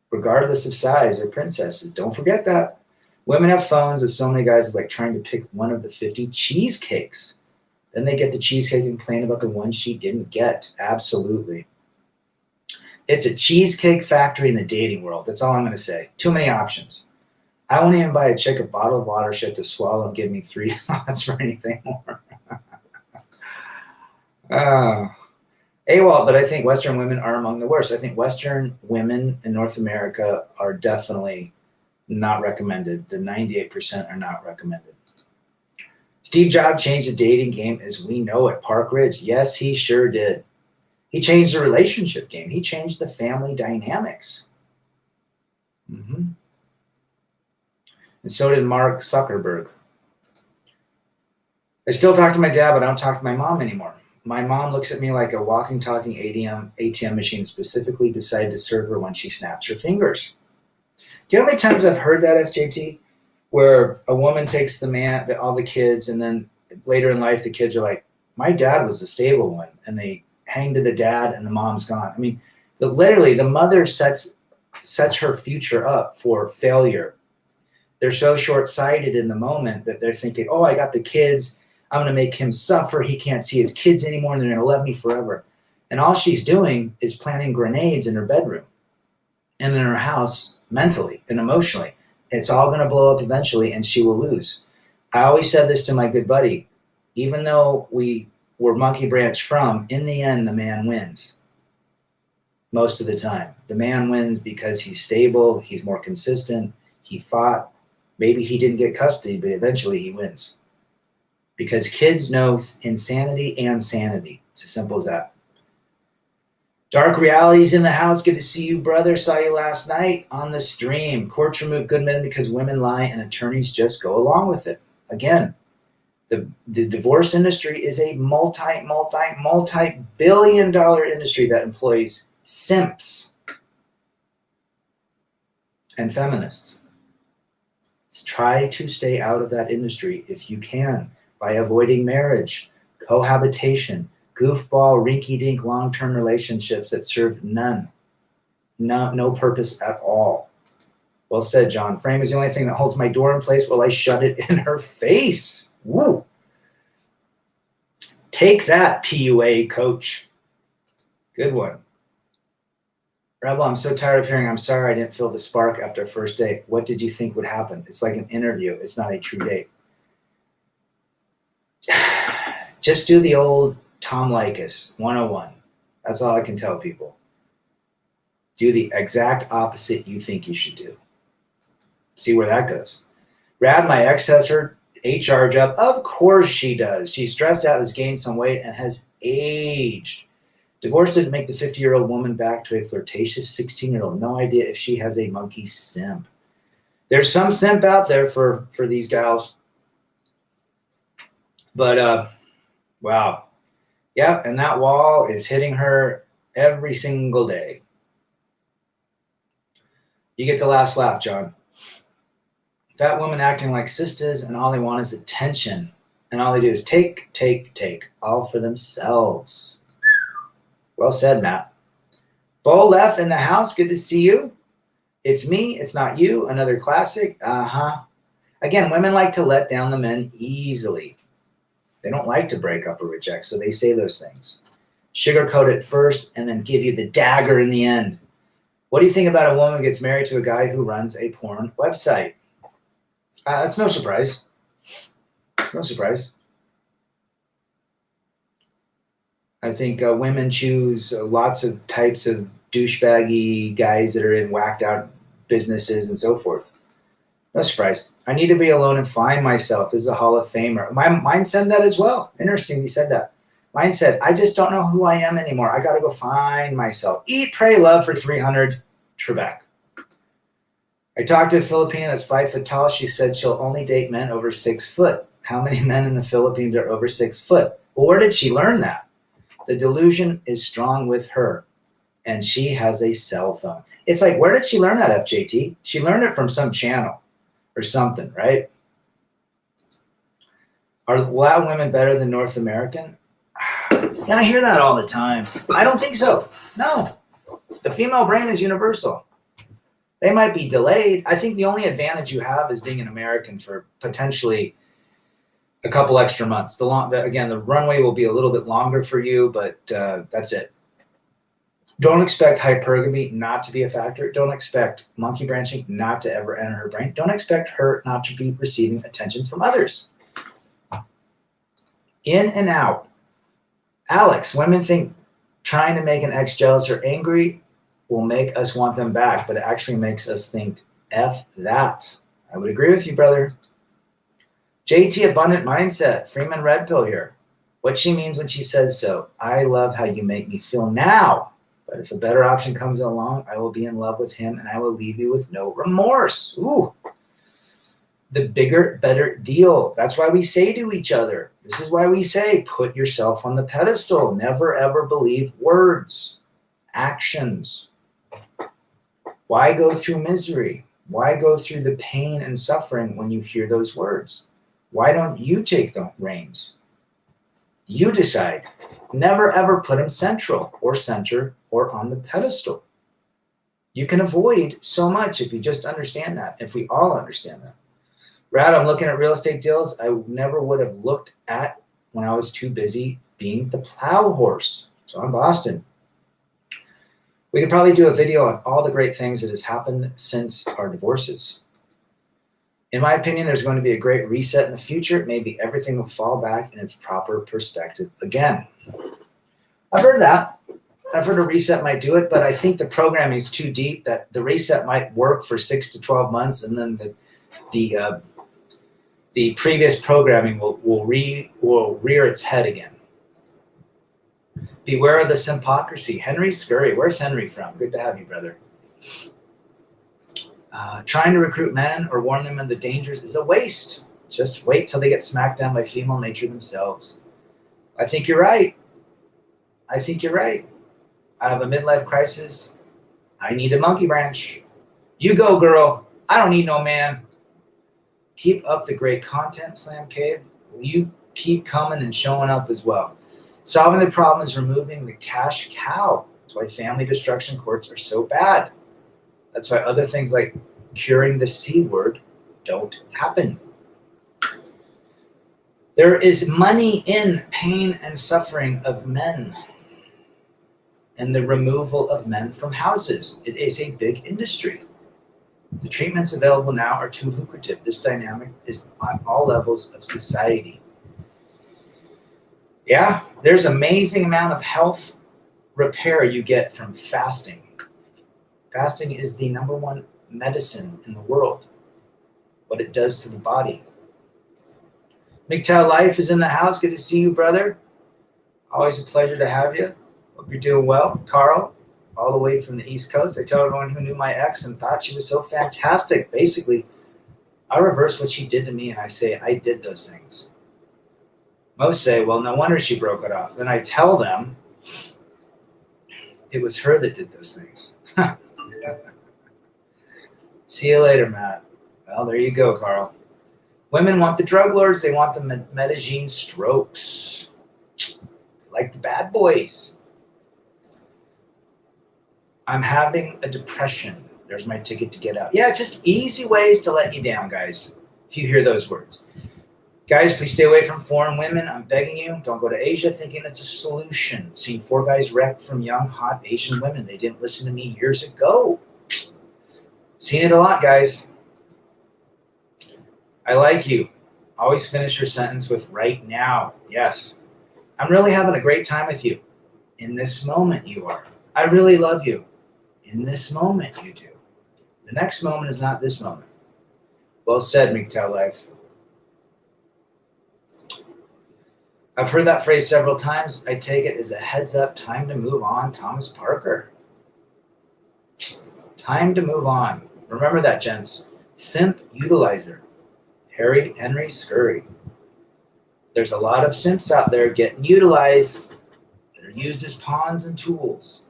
regardless of size, are princesses. Don't forget that. Women have phones with so many guys, it's like trying to pick one of the 50 cheesecakes. Then they get the cheesecake and complain about the one she didn't get. Absolutely. It's a cheesecake factory in the dating world. That's all I'm going to say. Too many options. I won't even buy a chick a bottle of water she had to swallow and give me 3 shots for anything more. AWOL, but I think Western women are among the worst. I think Western women in North America are definitely not recommended. The 98% are not recommended. Steve Jobs changed the dating game as we know it. Park Ridge. Yes, he sure did. He changed the relationship game. He changed the family dynamics. And so did Mark Zuckerberg. I still talk to my dad, but I don't talk to my mom anymore. My mom looks at me like a walking, talking ATM machine specifically decided to serve her when she snaps her fingers. Do you know how many times I've heard that, FJT? Where a woman takes all the kids, and then later in life, the kids are like, my dad was the stable one. And they hang to the dad and the mom's gone. I mean, literally, the mother sets her future up for failure. They're so short-sighted in the moment that they're thinking, oh, I got the kids. I'm going to make him suffer. He can't see his kids anymore, and they're going to love me forever. And all she's doing is planting grenades in her bedroom and in her house mentally and emotionally. It's all going to blow up eventually, and she will lose. I always said this to my good buddy. Even though we were Monkey Branch from, in the end, the man wins. Most of the time. The man wins because he's stable, he's more consistent, he fought. Maybe he didn't get custody, but eventually he wins. Because kids know insanity and sanity. It's as simple as that. Dark Realities in the house. Good to see you, brother. Saw you last night on the stream. Courts remove good men because women lie and attorneys just go along with it. Again, the divorce industry is a multi-billion-dollar industry that employs simps and feminists. Try to stay out of that industry if you can by avoiding marriage, cohabitation, goofball, rinky-dink, long-term relationships that serve no purpose at all. Well said, John. Frame is the only thing that holds my door in place while I shut it in her face. Woo! Take that, PUA coach. Good one. Rebel, I'm so tired of hearing, I'm sorry I didn't feel the spark after our first date. What did you think would happen? It's like an interview. It's not a true date. Just do the old Tom Likas 101. That's all I can tell people. Do the exact opposite you think you should do. See where that goes. Rad, my ex has her HR job. Of course she does. She's stressed out, has gained some weight, and has aged. Divorce didn't make the 50-year-old woman back to a flirtatious 16-year-old. No idea if she has a monkey simp. There's some simp out there for these gals. But, wow. Yeah, and that wall is hitting her every single day. You get the last laugh, John. That woman acting like sisters, and all they want is attention. And all they do is take, all for themselves. Well said, Matt. Bo left in the house. Good to see you. It's me. It's not you. Another classic. Again, women like to let down the men easily. They don't like to break up or reject, so they say those things. Sugarcoat it first and then give you the dagger in the end. What do you think about a woman who gets married to a guy who runs a porn website? That's no surprise. No surprise. I think women choose lots of types of douchebaggy guys that are in whacked out businesses and so forth. No surprise. I need to be alone and find myself. This is a Hall of Famer. Mine said that as well. Interesting, he said that. Mine said, I just don't know who I am anymore. I got to go find myself. Eat, pray, love for 300. Trebek. I talked to a Filipina that's 5 foot tall. She said she'll only date men over 6 foot. How many men in the Philippines are over 6 foot? Well, where did she learn that? The delusion is strong with her, and she has a cell phone. It's like, where did she learn that, FJT? She learned it from some channel or something, right? Are Latin women better than North American? Yeah, I hear that all the time. I don't think so. No. The female brain is universal. They might be delayed. I think the only advantage you have is being an American for potentially a couple extra months. Again, the runway will be a little bit longer for you, but that's it. Don't expect hypergamy not to be a factor. Don't expect monkey branching not to ever enter her brain. Don't expect her not to be receiving attention from others. In and out. Alex, women think trying to make an ex jealous or angry will make us want them back, but it actually makes us think, F that. I would agree with you, brother. JT Abundant Mindset, Freeman Red Pill here. What she means when she says so. I love how you make me feel now, but if a better option comes along, I will be in love with him and I will leave you with no remorse. Ooh. the bigger, better deal. That's why we say to each other, this is why we say, put yourself on the pedestal. Never, ever believe words, actions. Why go through misery? Why go through the pain and suffering when you hear those words? Why don't you take the reins? You decide. Never, ever put them central or center or on the pedestal. You can avoid so much if you just understand that, if we all understand that. Brad, I'm looking at real estate deals I never would have looked at when I was too busy being the plow horse. So I'm Boston. We could probably do a video on all the great things that has happened since our divorces. In my opinion, there's going to be a great reset in the future. Maybe everything will fall back in its proper perspective again. I've heard that. I've heard a reset might do it, but I think the programming is too deep that the reset might work for 6 to 12 months, and then the previous programming will rear its head again. Beware of the hypocrisy. Henry Scurry. Where's Henry from? Good to have you, brother. Trying to recruit men or warn them of the dangers is a waste. Just wait till they get smacked down by female nature themselves. I think you're right. I think you're right. I have a midlife crisis. I need a monkey branch. You go, girl. I don't need no man. Keep up the great content, Slam Cave. Will you keep coming and showing up as well? Solving the problem is removing the cash cow. That's why family destruction courts are so bad. That's why other things like curing the C word don't happen. There is money in pain and suffering of men and the removal of men from houses. It is a big industry. The treatments available now are too lucrative. This dynamic is on all levels of society. Yeah, there's amazing amount of health repair you get from fasting. Fasting is the number one medicine in the world. What it does to the body. MGTOW Life is in the house. Good to see you, brother. Always a pleasure to have you. Hope you're doing well. Carl, all the way from the East Coast. I tell everyone who knew my ex and thought she was so fantastic. Basically, I reverse what she did to me and I say, I did those things. Most say, well, no wonder she broke it off. Then I tell them it was her that did those things. See you later, Matt. Well, there you go, Carl. Women want the drug lords. They want the Medellin strokes. Like the bad boys. I'm having a depression. There's my ticket to get out. Yeah, just easy ways to let you down, guys, if you hear those words. Guys, please stay away from foreign women. I'm begging you. Don't go to Asia thinking it's a solution. Seen 4 guys wrecked from young, hot Asian women. They didn't listen to me years ago. Seen it a lot, guys. I like you. Always finish your sentence with right now. Yes. I'm really having a great time with you. In this moment, you are. I really love you. In this moment, you do. The next moment is not this moment. Well said, MGTOW Life. I've heard that phrase several times. I take it as a heads up, time to move on, Thomas Parker. Time to move on. Remember that, gents. Simp utilizer. Henry Scurry. There's a lot of simps out there getting utilized. They're used as pawns and tools.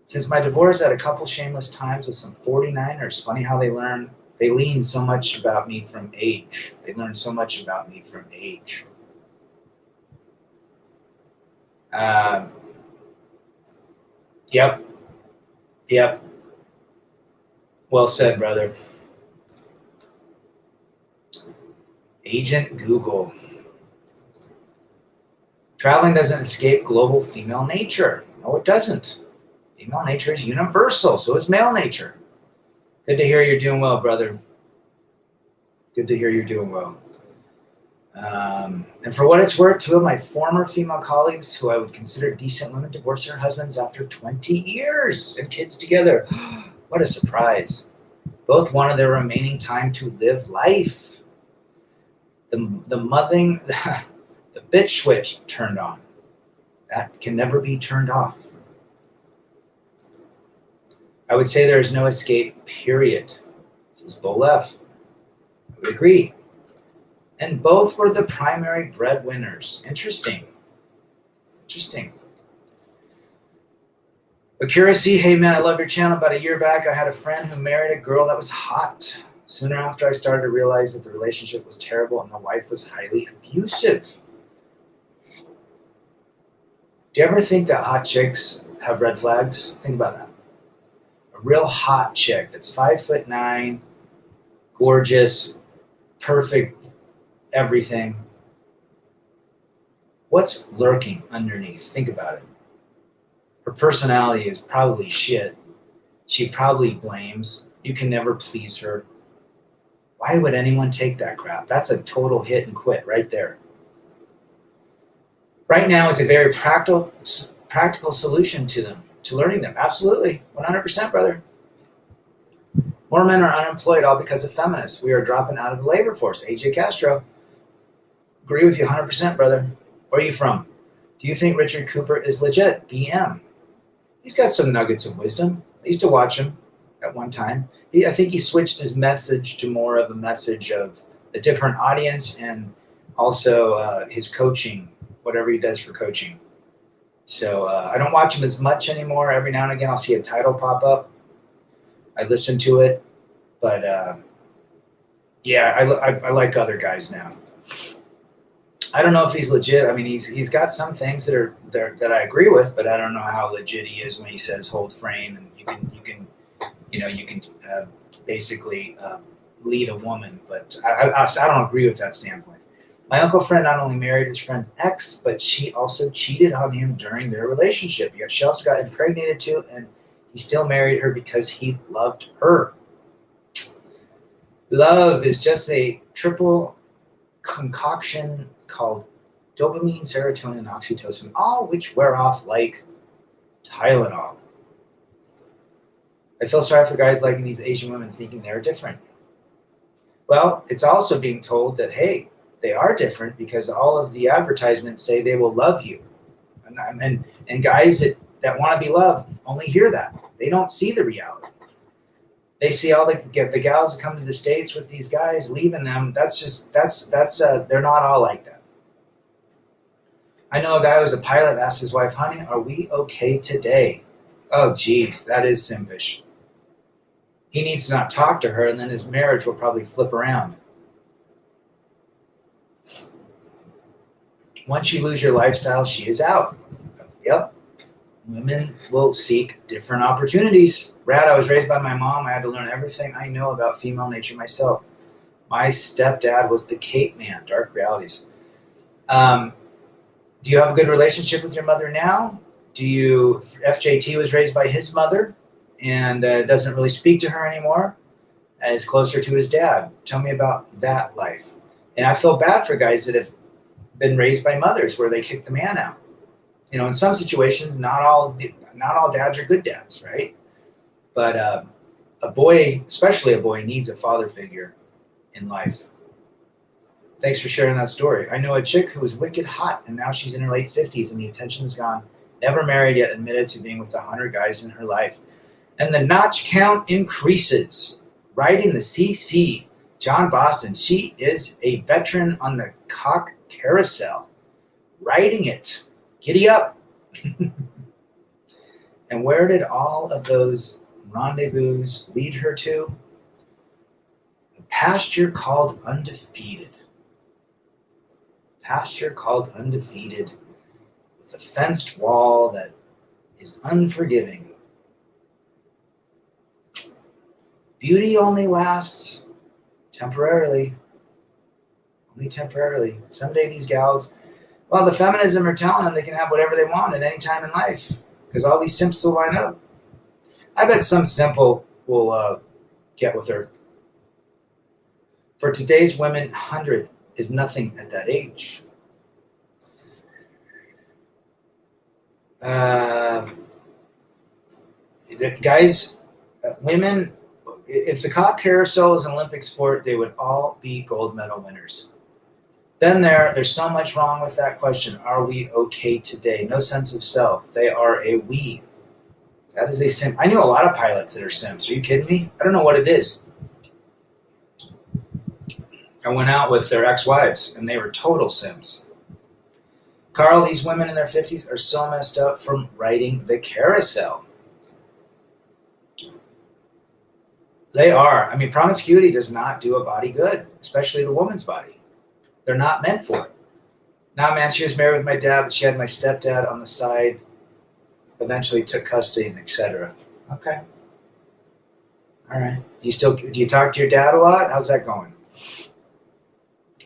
Since my divorce, I had a couple shameless times with some 49ers. Funny how they lean so much about me from age. They learn so much about me from age. Yep. Well said, brother. Agent Google. Traveling doesn't escape global female nature. No, it doesn't. Female nature is universal, so is male nature. Good to hear you're doing well, brother. Good to hear you're doing well. And for what it's worth, 2 of my former female colleagues who I would consider decent women divorced their husbands after 20 years and kids together. What a surprise. Both wanted their remaining time to live life. The bitch switch turned on. That can never be turned off. I would say there is no escape, period. This is Bolef. I would agree. And both were the primary breadwinners. Interesting. Accuracy, hey man, I love your channel. About a year back, I had a friend who married a girl that was hot. Sooner after, I started to realize that the relationship was terrible and the wife was highly abusive. Do you ever think that hot chicks have red flags? Think about that. A real hot chick that's 5'9", gorgeous, perfect, everything. What's lurking underneath? Think about it. Her personality is probably shit. She probably blames. You can never please her. Why would anyone take that crap? That's a total hit and quit right there. Right now is a very practical solution to them, to learning them. Absolutely. 100%, brother. More men are unemployed all because of feminists. We are dropping out of the labor force. AJ Castro. Agree with you 100%, brother. Where are you from? Do you think Richard Cooper is legit? BM. He's got some nuggets of wisdom. I used to watch him at one time. I think he switched his message to more of a message of a different audience and also his coaching, whatever he does for coaching. So I don't watch him as much anymore. Every now and again, I'll see a title pop up. I listen to it. But yeah, I like other guys now. I don't know if he's legit. I mean, he's got some things that I agree with, but I don't know how legit he is when he says hold frame and you can basically lead a woman. But I don't agree with that standpoint. My uncle friend not only married his friend's ex, but she also cheated on him during their relationship. Yet she also got impregnated too, and he still married her because he loved her. Love is just a triple concoction called dopamine, serotonin, and oxytocin, all which wear off like Tylenol. I feel sorry for guys liking these Asian women thinking they're different. Well, it's also being told that, hey, they are different because all of the advertisements say they will love you. And guys that want to be loved only hear that. They don't see the reality. They see all the gals that come to the States with these guys leaving them. That's they're not all like that. I know a guy who was a pilot asked his wife, honey, are we okay today? Oh, geez, that is simpish. He needs to not talk to her, and then his marriage will probably flip around. Once you lose your lifestyle, she is out. Yep. Women will seek different opportunities. Brad, I was raised by my mom. I had to learn everything I know about female nature myself. My stepdad was the Cape Man, dark realities. Do you have a good relationship with your mother now? FJT was raised by his mother and doesn't really speak to her anymore, and is closer to his dad. Tell me about that life. And I feel bad for guys that have been raised by mothers where they kick the man out. You know, in some situations, not all dads are good dads, right? But a boy, especially a boy, needs a father figure in life. Thanks for sharing that story. I know a chick who was wicked hot, and now she's in her late 50s, and the attention is gone. Never married yet, admitted to being with 100 guys in her life. And the notch count increases. Riding the CC, John Boston. She is a veteran on the cock carousel. Riding it. Giddy up. And where did all of those rendezvous lead her to? A pasture called undefeated. Pasture called undefeated, with a fenced wall that is unforgiving. Beauty only lasts temporarily. Only temporarily. Someday these gals, well, the feminism are telling them they can have whatever they want at any time in life because all these simps will line up. I bet some simp will get with her. For today's women, 100 is nothing at that age. Guys, women, if the cock carousel is an Olympic sport, they would all be gold medal winners. Then there's so much wrong with that question. Are we okay today? No sense of self. They are a we. That is a simp. I knew a lot of pilots that are simps. Are you kidding me? I don't know what it is. I went out with their ex-wives, and they were total simps. Carl, these women in their 50s are so messed up from riding the carousel. They are. I mean, promiscuity does not do a body good, especially the woman's body. They're not meant for it. Nah, man, she was married with my dad, but she had my stepdad on the side, eventually took custody, and etc. Okay. All right. Do you talk to your dad a lot? How's that going?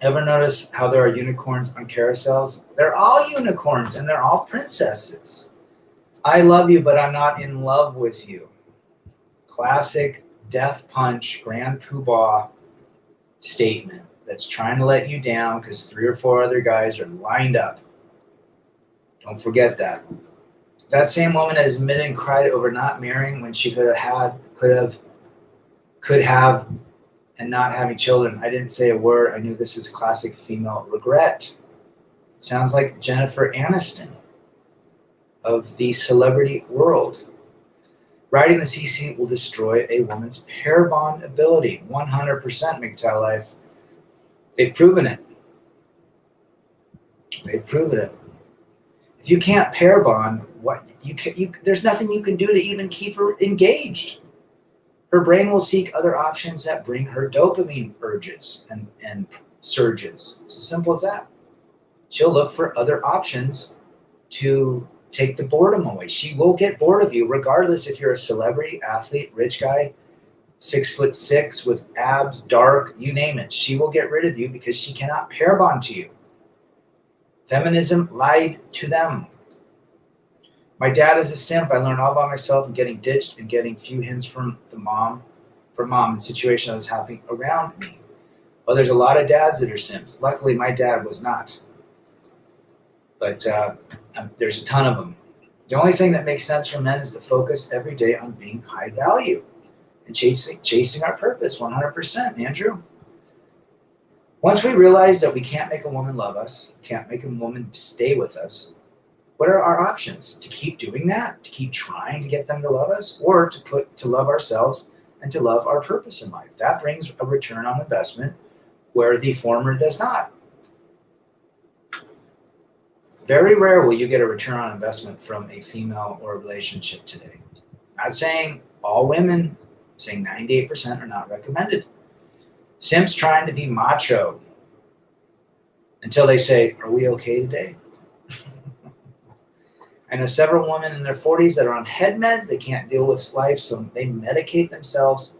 Ever notice how there are unicorns on carousels? They're all unicorns and they're all princesses. I love you, but I'm not in love with you. Classic death punch, grand poobah statement that's trying to let you down because 3 or 4 other guys are lined up. Don't forget that. That same woman has admitted and cried over not marrying when she could have, and not having children. I didn't say a word. I knew this is classic female regret. Sounds like Jennifer Aniston of the celebrity world. Riding the CC will destroy a woman's pair bond ability. 100% MGTOW Life. They've proven it. They've proven it. If you can't pair bond, there's nothing you can do to even keep her engaged. Her brain will seek other options that bring her dopamine urges and surges. It's as simple as that. She'll look for other options to take the boredom away. She will get bored of you, regardless if you're a celebrity, athlete, rich guy, 6'6" with abs, dark, you name it. She will get rid of you because she cannot pair bond to you. Feminism lied to them. My dad is a simp. I learned all by myself and getting ditched and getting few hints from mom in situation that was happening around me. Well, there's a lot of dads that are simps. Luckily, my dad was not. But there's a ton of them. The only thing that makes sense for men is to focus every day on being high value and chasing our purpose 100%, Andrew. Once we realize that we can't make a woman love us, can't make a woman stay with us, what are our options? To keep doing that? To keep trying to get them to love us? Or to love ourselves and to love our purpose in life? That brings a return on investment where the former does not. Very rare will you get a return on investment from a female or a relationship today. Not saying all women, saying 98% are not recommended. Simps trying to be macho until they say, are we okay today? I know several women in their 40s that are on head meds. They can't deal with life, so they medicate themselves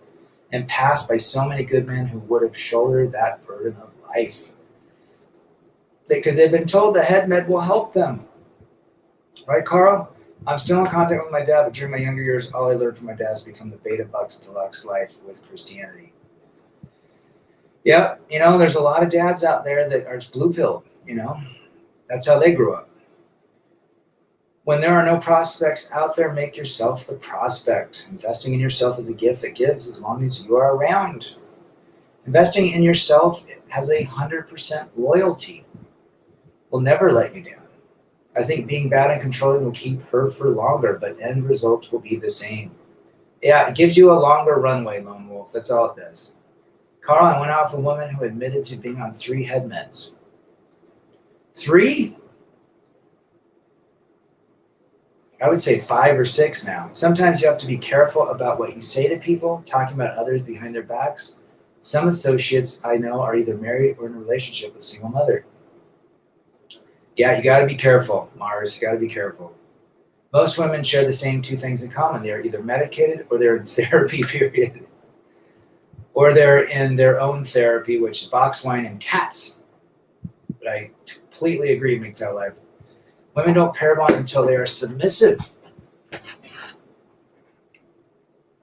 and pass by so many good men who would have shouldered that burden of life. Because they've been told the head med will help them. Right, Carl? I'm still in contact with my dad, but during my younger years, all I learned from my dad is to become the Beta Bucks Deluxe life with Christianity. Yeah, there's a lot of dads out there that are blue pilled, That's how they grew up. When there are no prospects out there, make yourself the prospect. Investing in yourself is a gift that gives as long as you are around. Investing in yourself has 100% loyalty. Will never let you down. I think being bad and controlling will keep her for longer, but end results will be the same. Yeah, it gives you a longer runway, Lone Wolf. That's all it does. Carl, I went out with a woman who admitted to being on 3 head meds. 3? I would say 5 or 6 now. Sometimes you have to be careful about what you say to people, talking about others behind their backs. Some associates I know are either married or in a relationship with a single mother. Yeah, you got to be careful, Mars. You got to be careful. Most women share the same 2 things in common. They're either medicated or they're in therapy, period. Or they're in their own therapy, which is box wine and cats. But I completely agree, MGTOW Life. Women don't pair bond until they are submissive.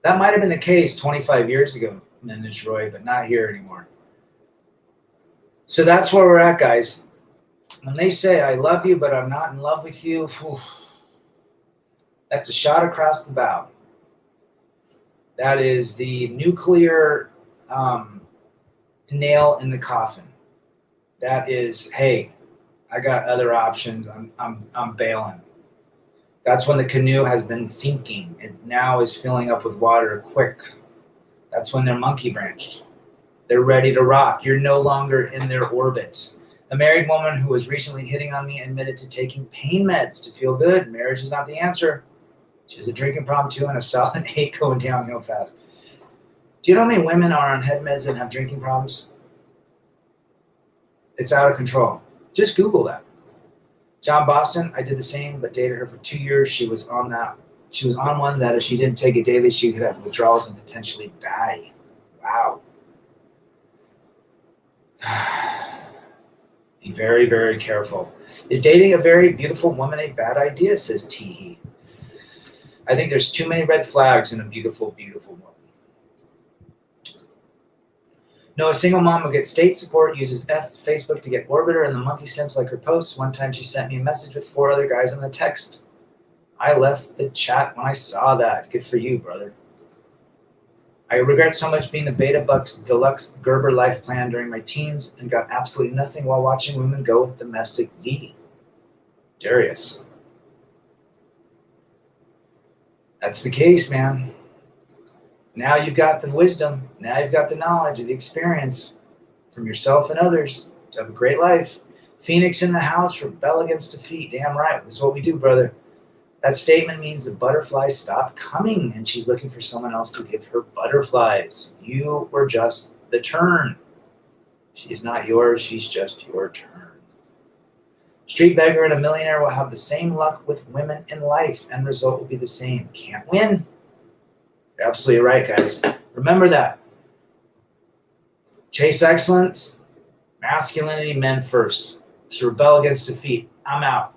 That might have been the case 25 years ago, Ninja Roy, but not here anymore. So that's where we're at, guys. When they say, I love you, but I'm not in love with you, that's a shot across the bow. That is the nuclear nail in the coffin. That is, hey, I got other options. I'm bailing. That's when the canoe has been sinking. It now is filling up with water quick. That's when they're monkey branched. They're ready to rock. You're no longer in their orbit. A married woman who was recently hitting on me admitted to taking pain meds to feel good. Marriage is not the answer. She has a drinking problem too and a solid 8 going downhill fast. Do you know how many women are on head meds and have drinking problems? It's out of control. Just Google that. John Boston, I did the same, but dated her for 2 years. She was on one that if she didn't take it daily, she could have withdrawals and potentially die. Wow. Be very, very careful. Is dating a very beautiful woman a bad idea, says Teehee. I think there's too many red flags in a beautiful, beautiful woman. No, a single mom who gets state support, uses Facebook to get Orbiter and the monkey simps like her posts. One time she sent me a message with 4 other guys on the text. I left the chat when I saw that. Good for you, brother. I regret so much being the Beta Bucks Deluxe Gerber life plan during my teens and got absolutely nothing while watching women go with domestic V. Darius. That's the case, man. Now you've got the wisdom. Now you've got the knowledge and the experience from yourself and others to have a great life. Phoenix in the house, rebel against defeat. Damn right. That's what we do, brother. That statement means the butterflies stopped coming and she's looking for someone else to give her butterflies. You were just the turn. She is not yours. She's just your turn. Street beggar and a millionaire will have the same luck with women in life and result will be the same. Can't win. You're absolutely right, guys. Remember that. Chase excellence, masculinity, men first. So rebel against defeat. I'm out.